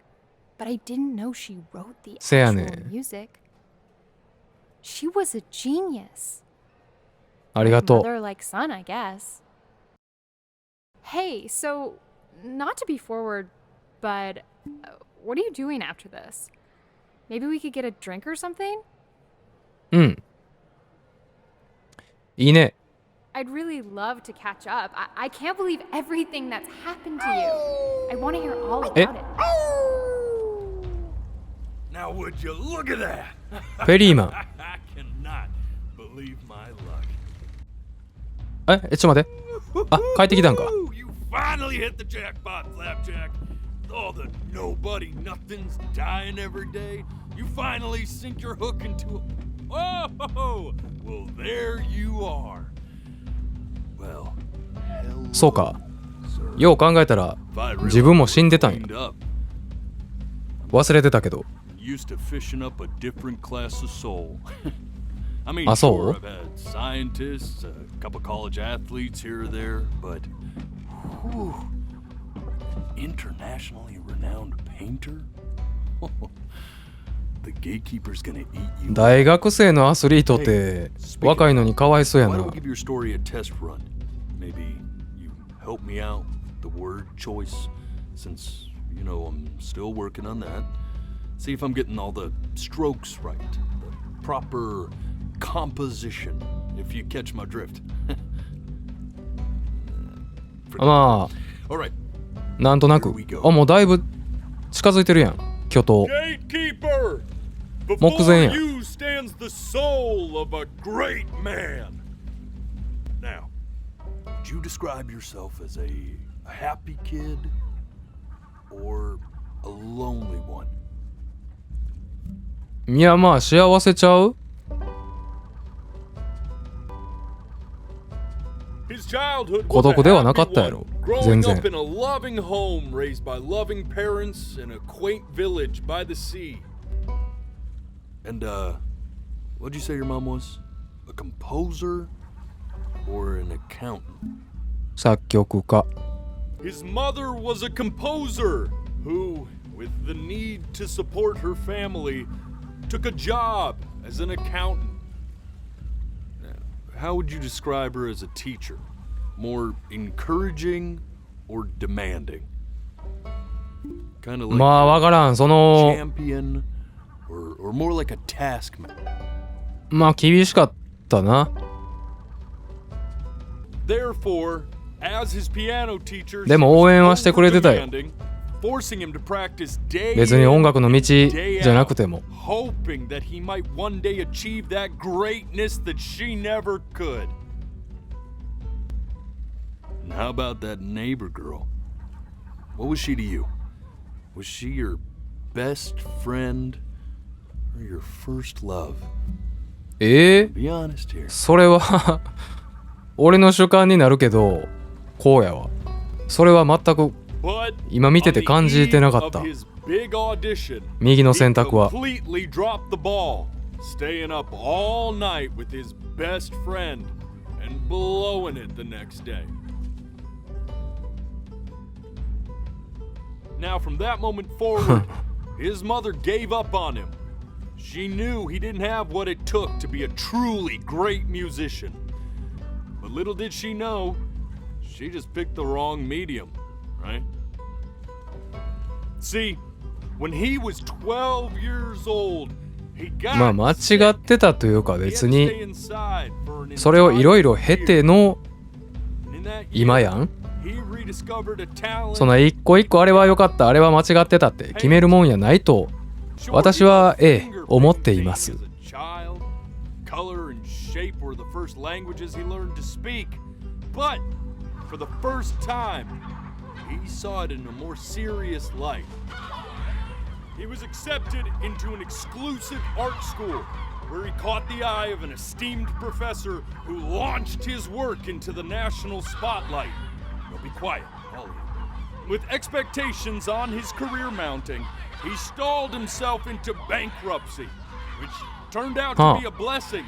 but I didn't know she wrote the せや actual ね music. She was a genius. ありがとう Mother like son, I guess. Hey, so not to be forward, but what are you doing after this? Maybe we could get a drink or something? うんいいね I'd really love to catch up. I can't believe everything that's happened to you. I want to hear all about it. Now would you look at that? フェリーマン I cannot believe my luck. ちょっと待ってあ帰ってきたんか You finally hit the jackpot, Flapjack. All the nobody nothings dying every day. You finally sink your hook into a... Oh, well, there you are. Well, そうかよう考えたら自分も死んでたんや忘れてたけど used to fishing up a different class of soul. I mean, あ、そう sure, I've had scientists, a couple college athletes here or there, but whew, internationally renowned painter? The gatekeeper's gonna eat you. 大学生のアスリートって若いのにかわいそうや Why な don't we give your story a test run? Maybe you help me out with the word choice, since, you know, I'm still working on that. See if I'm getting all the strokes right, the proper composition, if you catch my drift. まあ Alright. なんとなくもうだいぶ近づいてるやん巨頭 Gatekeeper! 目前 Before や you stands the soul of a great man. Now, would you describe yourself as a happy kid or a lonely one? いやまあ幸せちゃう His childhood 孤 was a 独ではなか happy ったやろ one, 全 growing 然 up in a loving home raised by loving parents in a quaint village by the sea. And what'd you say your mom was? a composer, or an accountant? 作曲家。 His mother was a composer who, with the need to support her family, took a job as an accountant. Now, how would you describe her as a teacher? More encouraging or demanding? Kind of like まあわからん。そ a の champion or more like a taskman. まあ厳しかったな。 Therefore, as his piano teacher, でも応援はしてくれてたよ。 forcing him to practice day 別に音楽の道 day じゃなくても。 hoping that he might one day achieve that greatness that she never could. And how about that neighbor girl? What was she to you? Was she your best friend or your first love? Be honest here. それは俺の主観になるけど、こうやわ。それは全く今見てて感じてなかった。右の選択は。 completely dropped the ball, staying up all night with his best friend and blowing it the next day. Now, from that moment forward, his mother gave up on him. She knew he didn't have what it took to be a truly great musician. But little did she know, she just picked the wrong medium, right? See, when he was 12 years old, he got まあ間違ってたというか別にそれをいろいろ経ての今やん。その一個一個あれは良かったあれは間違ってたって決めるもんやないと私は思っています。 Color and shape were the first languages he learned to speak. But for the first time, he saw it in a more serious light. He was accepted into an exclusive art school where he caught the eye of an esteemed professor who launched his work into the national spotlight. Now be quiet, all of you. With expectations on his career mounting, he stalled himself into bankruptcy, which turned out to be a blessing,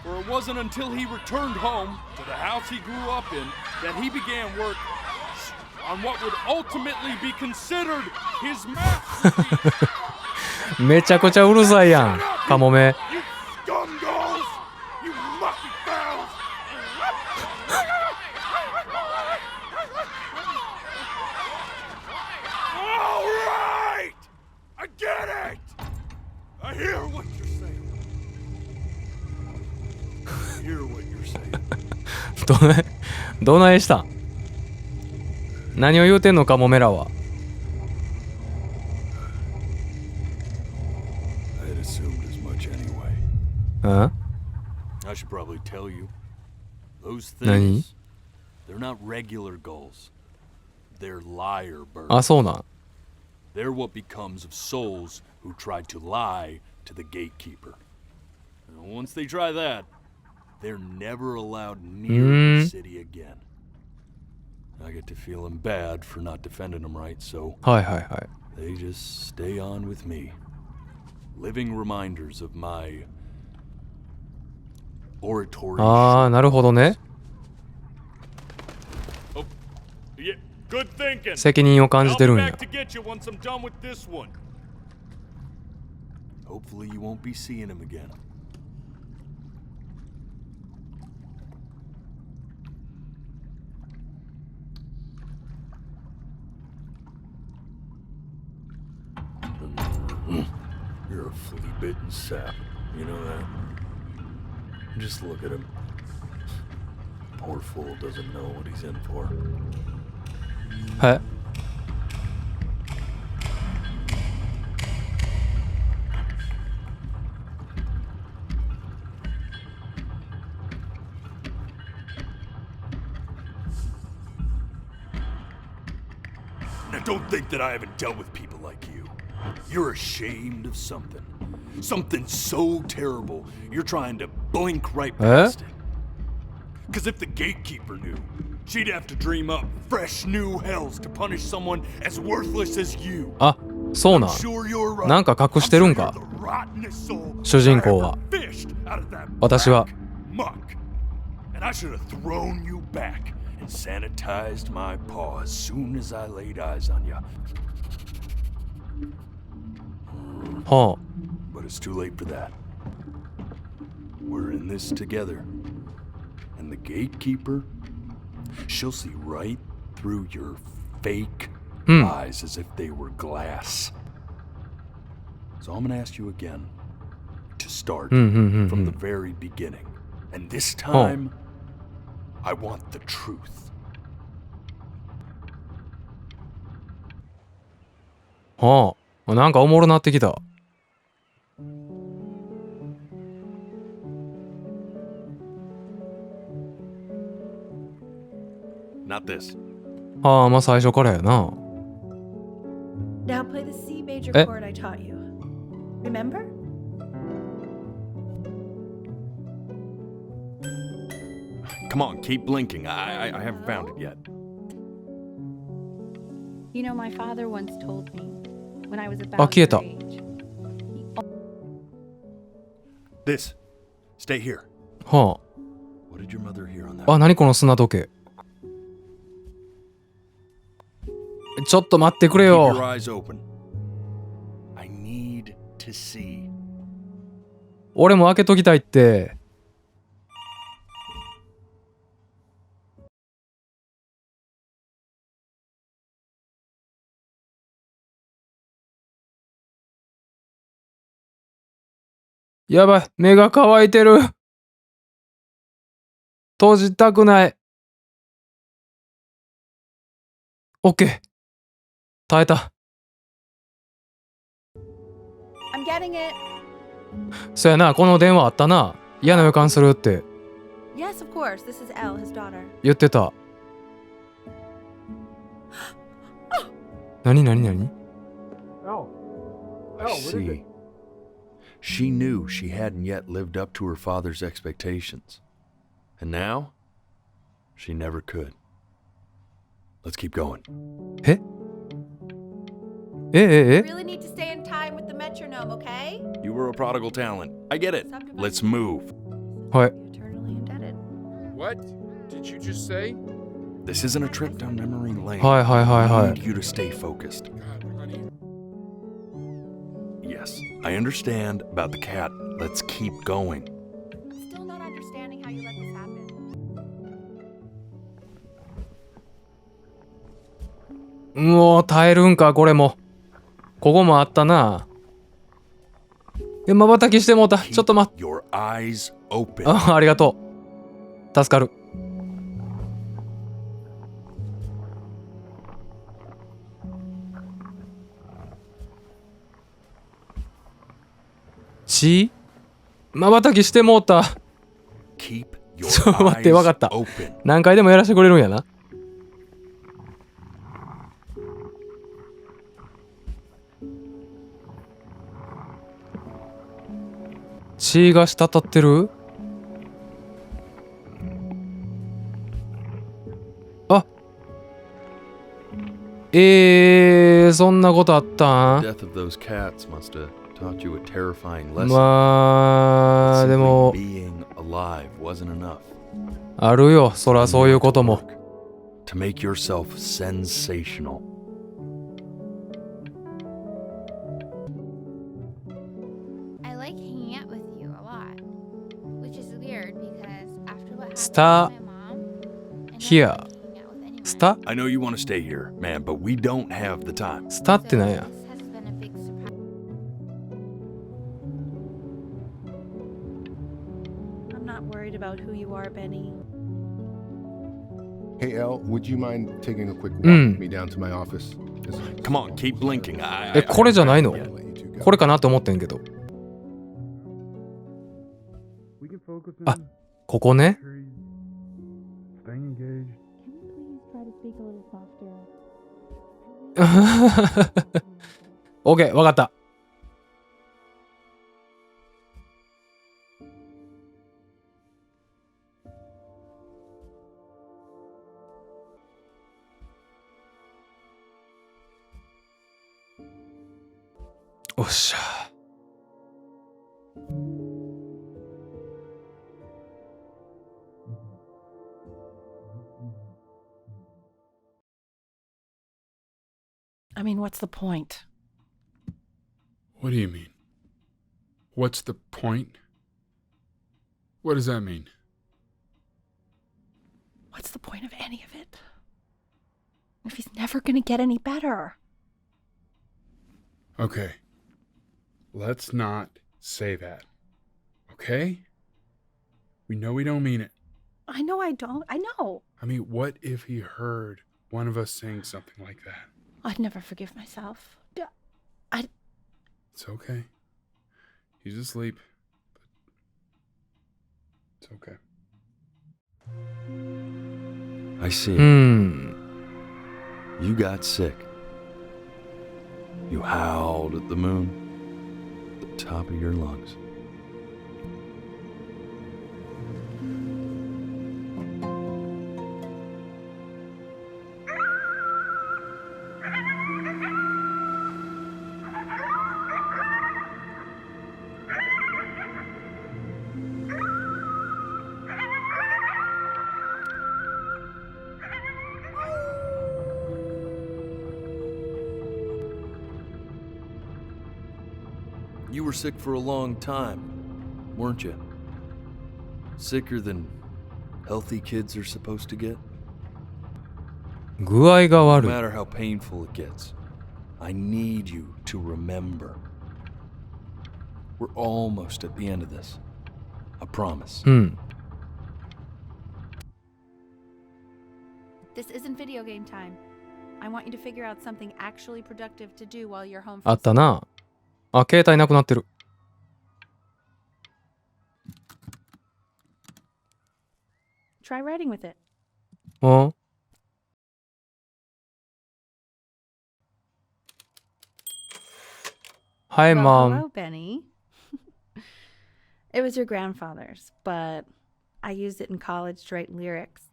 for it wasn't until he returned home to the house he grew up in that he began work on what would ultimately be considered his masterpiece. めちゃくちゃうるさいやん、カモメ。 You scumballs! You mucky fowls! All right! I get it! I hear what you're saying. I hear what you're saying. どないしたん？何を言うてんのカモメらは。 I had assumed as much anyway. ん？ I should probably tell you. Those 何？ things, they're not regular gulls. They're liar birds. あ、そうなん。 They're what becomes of souls who tried to lie to the gatekeeper. And once they try that, they're never allowed near the city again. I get to feeling bad for not defending them right, so はいはいはい。 they just stay on with me. Living reminders of my oratory. ああ、なるほどね。 Oh, yeah, good thinking. 責任を感じてるん I'll や be。back to get you once I'm done with this one. Hopefully you won't be seeing him again. You're a flea-bitten sap. You know that? Just look at him. Poor fool doesn't know what he's in for. はい。 Now don't think that I haven't dealt with people like you. You're ashamed of something. Something so terrible, you're trying to blink right past it. Because if the gatekeeper knew, she'd have to dream up fresh new hells to punish someone as worthless as you. あ、そうなん。なんか隠してるんか。主人公は。私は muck. And I should have thrown you back and sanitized my paw as soon as I laid eyes on you. はあ。 But it's too late for that. We're in this together. And the gatekeeper, she'll see right through your fake eyes as if they were glass. So I'm gonna ask you again to start from the very beginning. And this time, I want the truth. はあ。なんかおもろなってきた。Not this. ああ、まあ最初からやな。Now play the C major chord I taught you. Remember? Come on, keep blinking. I haven't found it yet. You know, my father once told me when I was あ、 about 消え your た。 age. This. Stay here. は What did your mother hear on that? あ。あ、何この砂時計。ちょっと待ってくれ Keep よ。 your eyes open. I need to see. 俺も開けときたいって。やばい、目が乾いてる。閉じたくない。オッケー。耐えた。I'm getting it. そやな、この電話あったな。嫌な予感するって Yes, of course. This is Elle, his daughter. 言ってた。何何何 I see. She knew she hadn't yet lived up to her father's expectations. And now, she never could. Let's keep going. えええ You really need to stay in time with the metronome, okay? You were a prodigal talent. I get it. Let's move. はい Eternally indebted. What did you just say? This isn't a trip down memory lane. はいはいはいは I い need you to stay focused. God, honey. Yes, I understand about the cat. Let's keep going. I'm still not understanding how you let this happen. もう耐えるんかこれも。ここもあったな。瞬きしてもうた。ちょっと待って。 Your eyes open. あ、ありがとう。助かる。ち瞬きしてもうた。 Keep ち your ょっと待って、わかっ eyes た。 open. 何回でもやらせてくれるんやな。血が滴ってる？あ、そんなことあったん？ Death of those cats must have taught you a terrifying lesson. まあ、でも、 Being alive wasn't enough. あるよ、そらそういうことも。 To make yourself sensational. I like hanging out with you a lot, which is weird because after what happened Stop to my mom, I don't here. like hanging out with anyone. スタ？ I know you want to stay here, man, but we don't have the time. スタってなんや？ This has been a big surprise. I'm not worried about who you are, Benny. Hey, Elle, would you mind taking a quick walk with me down to my office? Come on, keep blinking. え、これじゃないの？これかなって思ってんけど。あ、ここね。 Staying engaged. Can you please try to speak a little softer? オッケー、わかった。おっしゃ。I mean, what's the point? What do you mean? What's the point? What does that mean? What's the point of any of it? If he's never gonna get any better. Okay. Let's not say that. Okay? We know we don't mean it. I know I don't. I know. I mean, what if he heard one of us saying something like that? I'd never forgive myself. It's okay. He's asleep. It's okay. I see. You got sick. You howled at the moon, at the top of your lungs. You were sick for a long time, weren't you? Sicker than healthy kids are supposed to get? 具合が No 悪い。 matter how painful it gets, I need you to remember. We're almost at the end of this. I promise. This isn't video game time. I want you to figure out something actually productive to do while you're home あ from ったな。あ、携帯なくなってる。Try writing with it. あHi, Well, Mom. hello, Benny. It was your grandfather's, but I used it in college to write lyrics.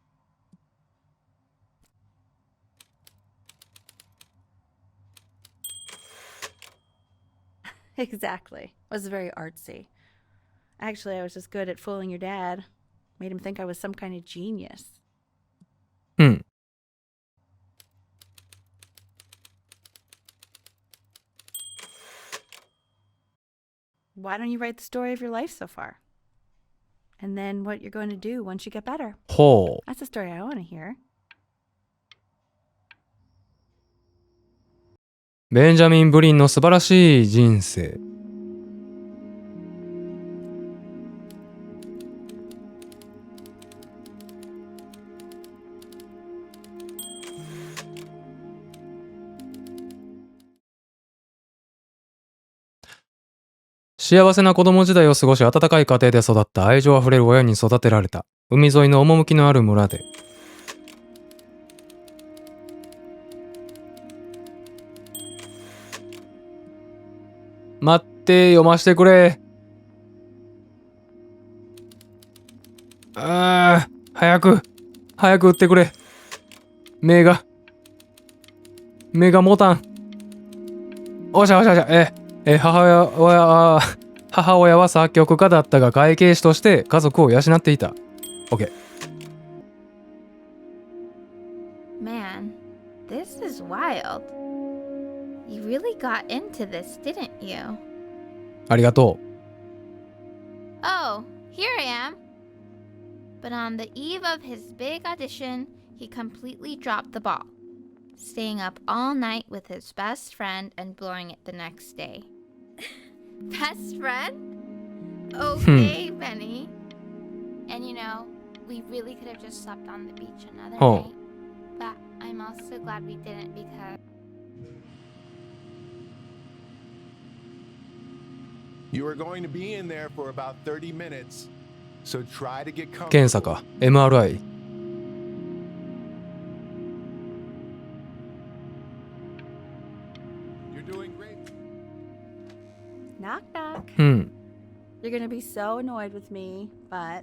Exactly. It was very artsy. Actually, I was just good at fooling your dad. Made him think I was some kind of genius. Why don't you write the story of your life so far? And then what you're going to do once you get better. ほう。 That's the story I want to hear. ベンジャミン・ブリンの素晴らしい人生。幸せな子供時代を過ごし、温かい家庭で育った愛情あふれる親に育てられた海沿いの趣のある村で、待って読ましてくれ。早く打ってくれ。目が持たん。おしゃ。母親は作曲家だったが会計士として家族を養っていた。OK。Man, this is wild. You really got into this, didn't you? ありがと Oh, here I am. But on the eve of his big audition, he completely dropped the ball, staying up all night with his best friend and blowing it the next day. Best friend? Okay, Benny. And you know, we really could have just slept on the beach another night. But I'm also glad we didn't because... You are going to be in there for about 30 minutes, so try to get う。検査 comfortable. か MRI。 You're doing great. Knock, knock. You're gonna be so annoyed with me, but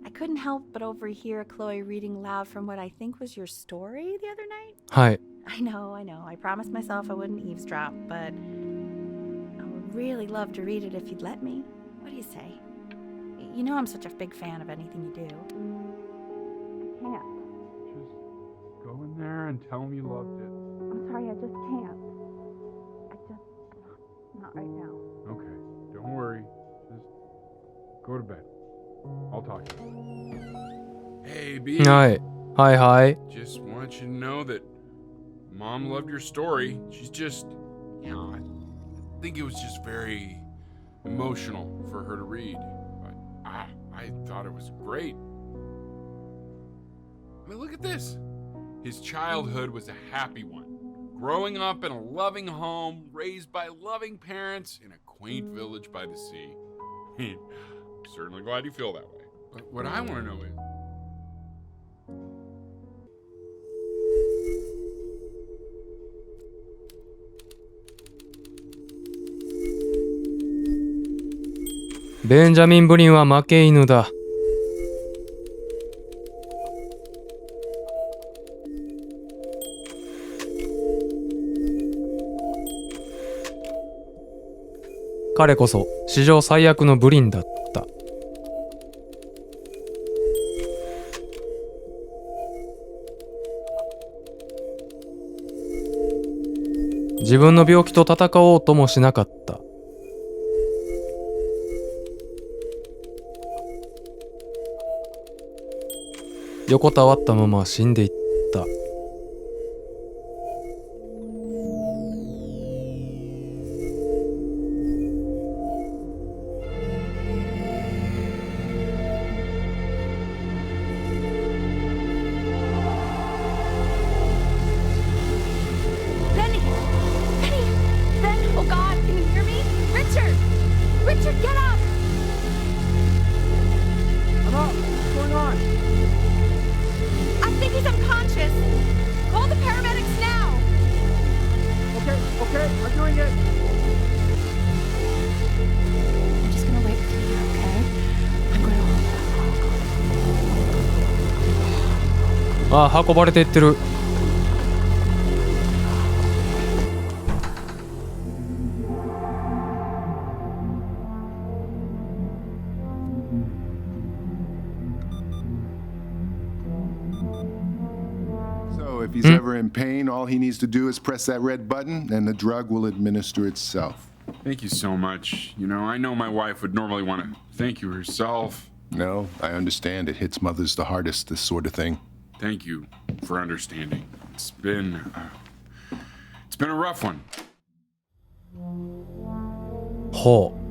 I couldn't help but overhear Chloe reading loud from what I think was your story the other night. はい。 I know. I promised myself I wouldn't eavesdrop, but I would really love to read it if you'd let me. What do you say? You know I'm such a big fan of anything you do. I can't. Just go in there and tell him you loved it. I'm sorry, I just can't. Not right now. Okay, don't worry. Just go to bed. I'll talk to you. Hey, B. はいはいはい。 Just want you to know that Mom loved your story. She's just, you know, I think it was just very emotional for her to read. But I thought it was great. I mean, look at this. His childhood was a happy one. Growing up in a loving home, raised by loving parents in a quaint village by the sea. I'm certainly glad you feel that way. But what I want to know is,ベンジャミン・ブリンは負け犬だ。彼こそ史上最悪のブリンだった。自分の病気と戦おうともしなかった。横たわったまま死んでいった。あ、運ばれていってる。So if he's ever in pain, all he needs to do is press that red button and the drug will administer itself. Thank you so much. You know, I know my wife would normally want to thank you herself. No, I understand. It hits mothers the hardest, this sort of thing. Thank you for understanding. It's been a rough one. ほう。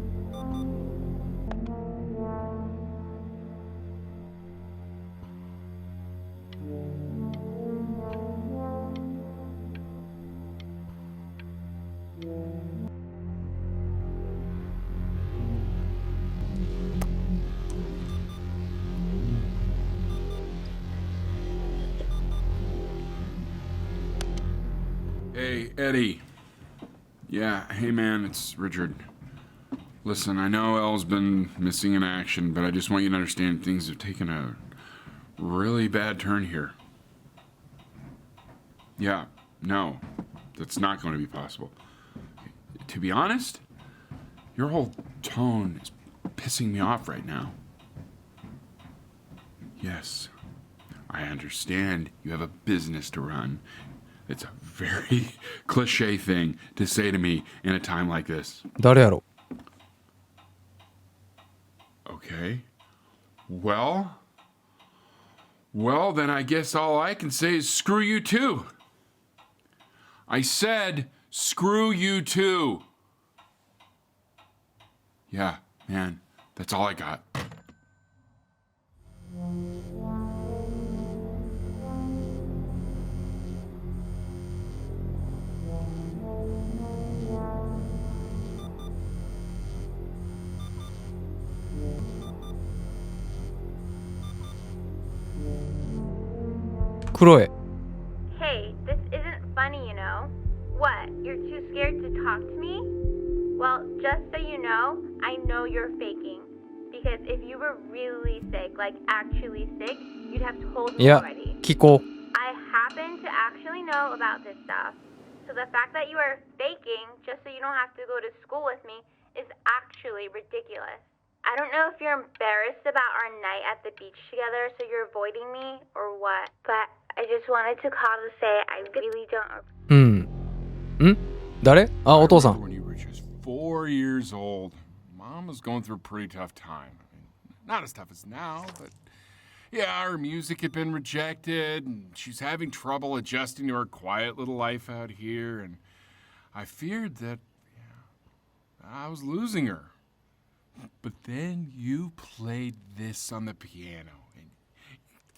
Hey, Eddie. Yeah, hey man, it's Richard. Listen, I know Elle's been missing in action, but I just want you to understand things have taken a really bad turn here. Yeah, no, that's not going to be possible. To be honest, your whole tone is pissing me off right now. Yes, I understand you have a business to run. It's a very cliche thing to say to me in a time like this. 誰やろ? Okay. Well, then I guess all I can say is screw you too. I said screw you too. Yeah, man, that's all I got. Chloe. Hey, this isn't funny, you know. What, you're too scared to talk to me? Well, just so you know, I know you're faking. Because if you were really sick, like actually sick, you'd have told me already. 聞こう。 I happen to actually know about this stuff. So the fact that you are faking just so you don't have to go to school with me is actually ridiculous. I don't know if you're embarrassed about our night at the beach together, so you're avoiding me or what, but I just wanted to call to say I really don't. うん。ん？誰？あ、お父さん。4 years old. Mom was going through a pretty tough time. I mean, not as tough as now, but yeah, her music had been rejected, and she's having trouble adjusting to her quiet little life out here, and I feared that I was losing her. But then you played this on the piano, and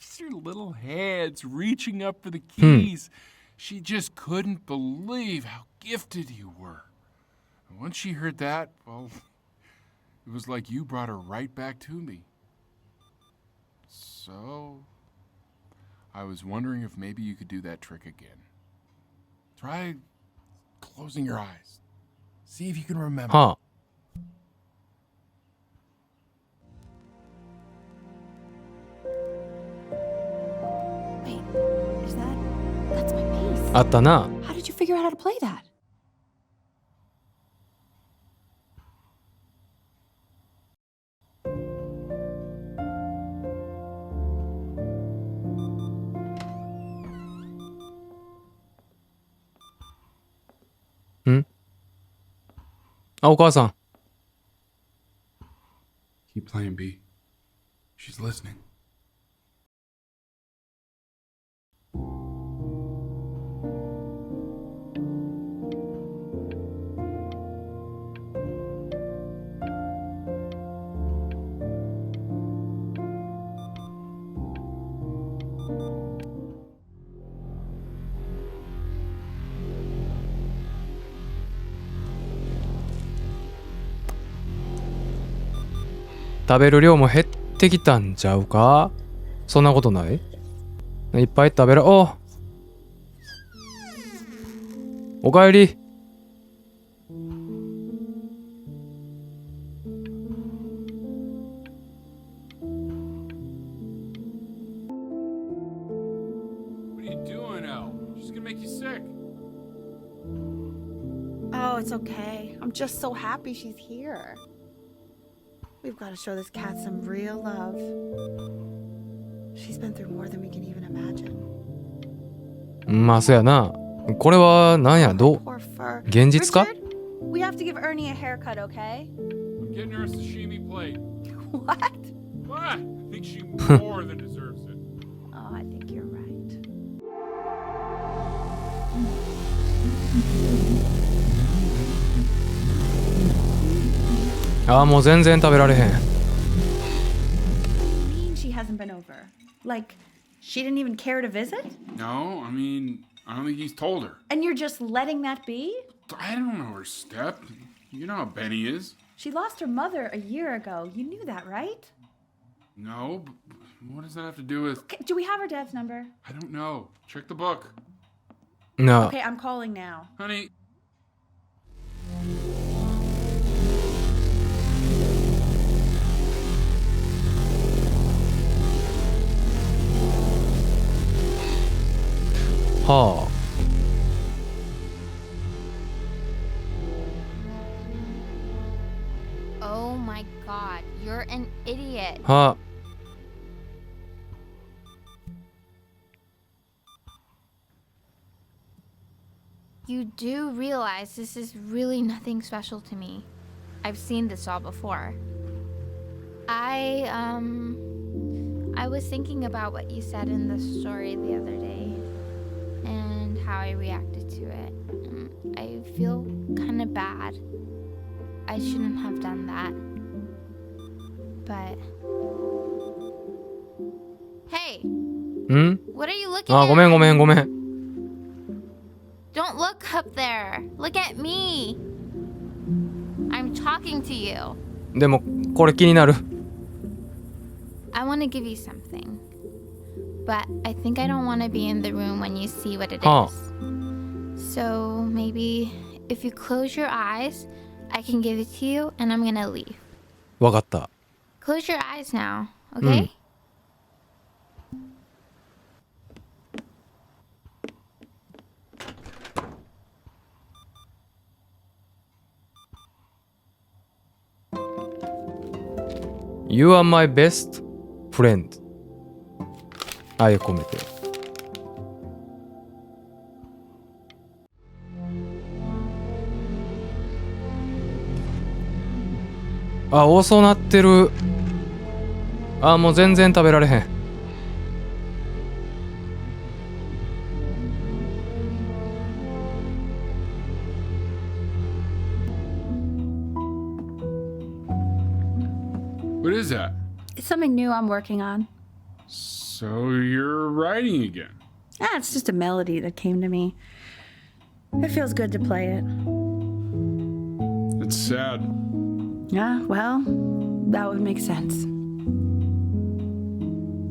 just your little hands reaching up for the keys. She just couldn't believe how gifted you were. And once she heard that, well, it was like you brought her right back to me. So, I was wondering if maybe you could do that trick again. Try closing your eyes. See if you can remember. Huh. Wait, is that's my bass. あったな。 How did you figure out how to play that? Hmm? あ、お母さん。 Keep playing, B. She's listening. ?食べる量も減ってきたんちゃうか？そんなことない？いっぱい食べる。おかえり。What are you doing, Elle? She's gonna make you sick. Oh, it's okay. I'm just so happy she's here. We've got to show this cat some real love. She's been through more than we can even imagine. まあそうやな。これはなんや、どう？現実か？ We have to give Ernie a haircut, okay? I'm getting her a sashimi plate. What? What? I think she more than deserves it. Oh, I think you're right. ああ、もう全然食べられへん。 What do you mean she hasn't been over? Like, she didn't even care to visit? No, I mean, I don't think he's told her. And you're just letting that be? I don't know her step. You know how Benny is. She lost her mother a year ago. You knew that, right? No, but what does that have to do with... Okay, do we have her dad's number? I don't know. Check the book. No. Okay, I'm calling now. Honey. Ha. Oh my god, you're an idiot. Ha. You do realize this is really nothing special to me. I've seen this all before. I was thinking about what you said in the story the other day and how I reacted to it. I feel kind of bad. I shouldn't have done that. But hey, what are you looking at? ごめんごめんごめん。 Don't look up there. Look at me. I'm talking to you. でもこれ気になる。 I want to give you something. But I think I don't want to be in the room when you see what it Huh. is. So maybe if you close your eyes, I can give it to you and I'm gonna leave. わかった。 Close your eyes now, okay? You are my best friend. 愛を込めて。あ、遅なってる。あ、もう全然食べられへん。What is that? It's something new I'm working on. So you're writing again? Ah, it's just a melody that came to me. It feels good to play it. It's sad. Yeah, well, that would make sense.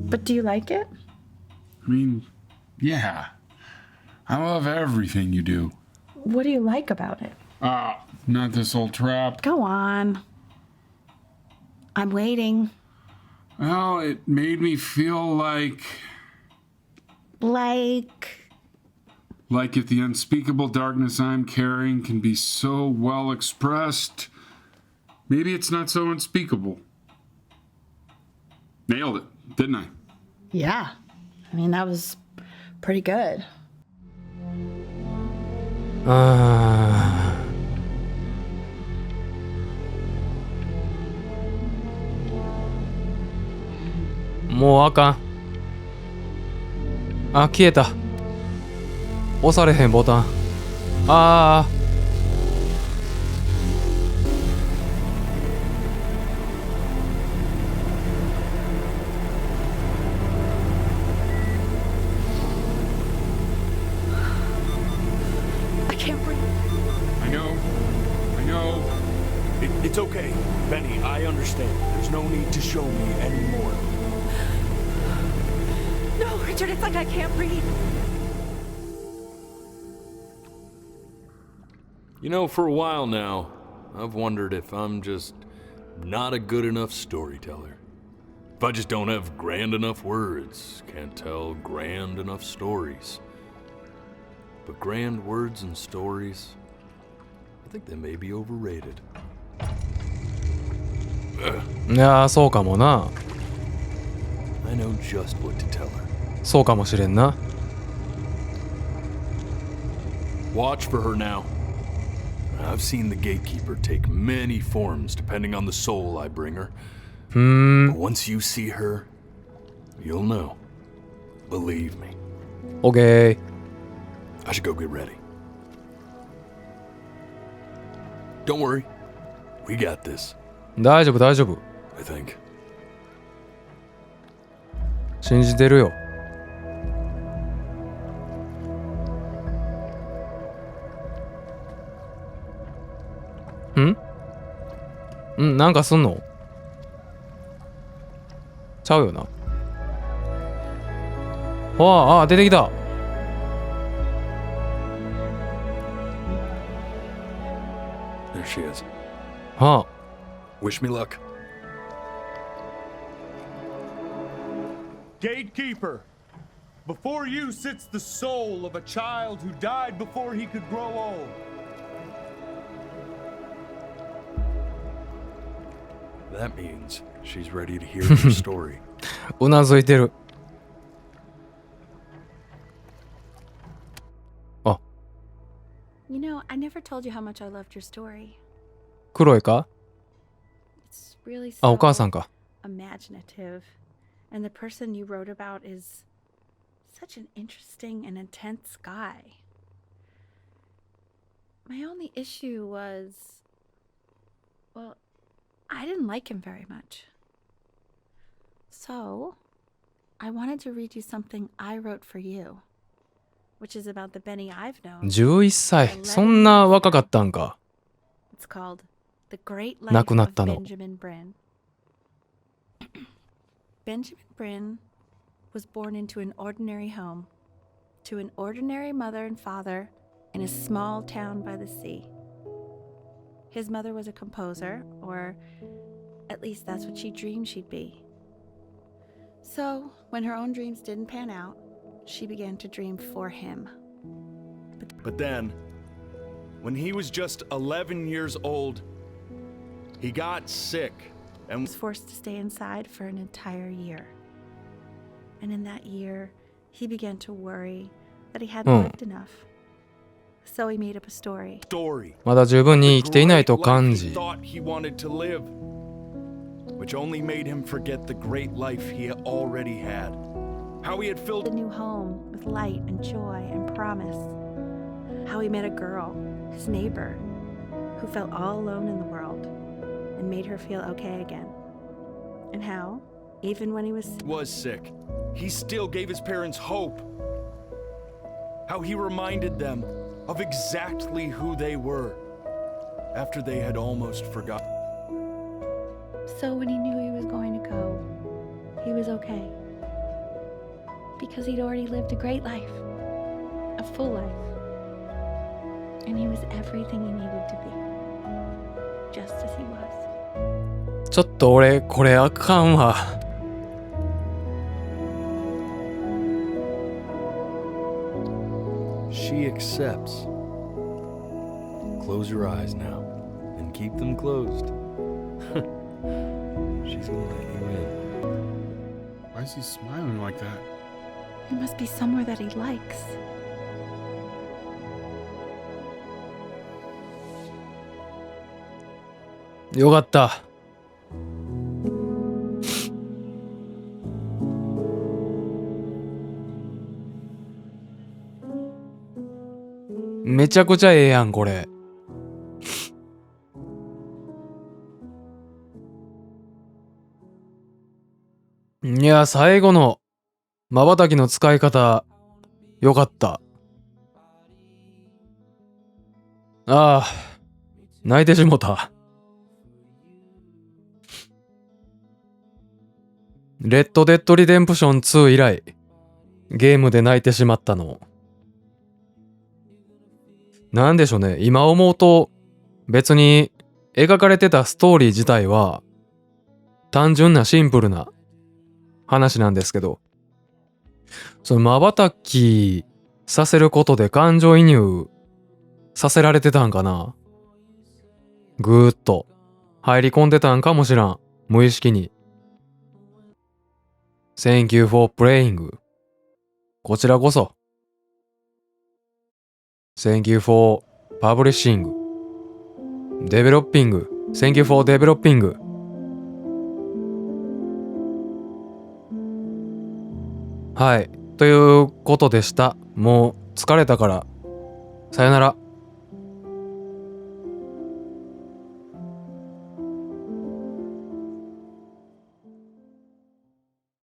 But do you like it? I mean, yeah. I love everything you do. What do you like about it? Ah, not this old trap. Go on. I'm waiting. Well, it made me feel like if the unspeakable darkness I'm carrying can be so well expressed, maybe it's not so unspeakable. Nailed it, didn't I? Yeah. I mean, that was pretty good. もうあかん。あ、消えた。押されへんボタン。ああ。I can't breathe. I know. It's okay, Benny. I understand. There's no need to show me anymore. No, Richard, it's like I can't breathe. You know, for a while now, I've wondered if I'm just not a good enough storyteller. If I just don't have grand enough words, can't tell grand enough stories. But grand words and stories, I think they may be overrated. いやー、そうかもな。I know just what to tell her. そうかもしれんな。Watch for her now. I've seen the gatekeeper take many forms depending on the soul I bring her. But once you see her, you'll know. Believe me. Okay. I should go get ready. Don't worry. We got this. 大丈夫、大丈夫。I think. 信じてるよ。なんかすんの？ちゃうよな。ああ、出てきた。There she is. はあ。Wish me luck. Gatekeeper, before you sits the soul of a child who died before he could grow old. That means she's ready to hear your story. うなずいてる。あ。You know, I never told you how much I loved your story. 黒いか？ It's really あ、お母さ so んか。 imaginative. And the person you wrote about is such an interesting and intense guy. My only issue was, well, I didn't like him very much. So, I wanted to read you something I wrote for you, which is about the Benny I've known. 11歳。そんな若かったんか。It's called The Great 亡 Life くなっ of たの。 Benjamin Brin. Benjamin Brin was born into an ordinary home, to an ordinary mother and father in a small town by the sea. His mother was a composer, or at least that's what she dreamed she'd be. So, when her own dreams didn't pan out, she began to dream for him. But then, when he was just 11 years old, he got sick and was forced to stay inside for an entire year. And in that year, he began to worry that he hadn't lived enough. So he made up a story. まだ十分に生きていないと感じ。 thought he wanted to live. which only made him forget the great life he already had. How he had filled A new home with light and joy and promise. How he met a girl, his neighbor, who felt all alone in the world and made her feel okay again. And how, even when he was sick, he still gave his parents hope. How he reminded them of exactly who they were after they had almost forgotten. So when he knew he was going to go, he was okay. Because he'd already lived a great life, a full life. And he was everything he needed to be, just as he was. ちょっと俺これあかんわ。She accepts. Close your eyes now and keep them closed. She's gonna let you in. Why is he smiling like that? It must be somewhere that he likes.よかった。めちゃくちゃええやんこれ。いや最後の瞬きの使い方よかった。ああ泣いてしもた。レッドデッドリデンプション2以来ゲームで泣いてしまったの。なんでしょうね、今思うと別に描かれてたストーリー自体は単純なシンプルな話なんですけど、その瞬きさせることで感情移入させられてたんかな。ぐーっと入り込んでたんかもしらん、無意識に。Thank you for playing。 こちらこそ。Thank you for publishing。 Developing。 Thank you for developing。 はい、ということでした。もう疲れたからさよなら。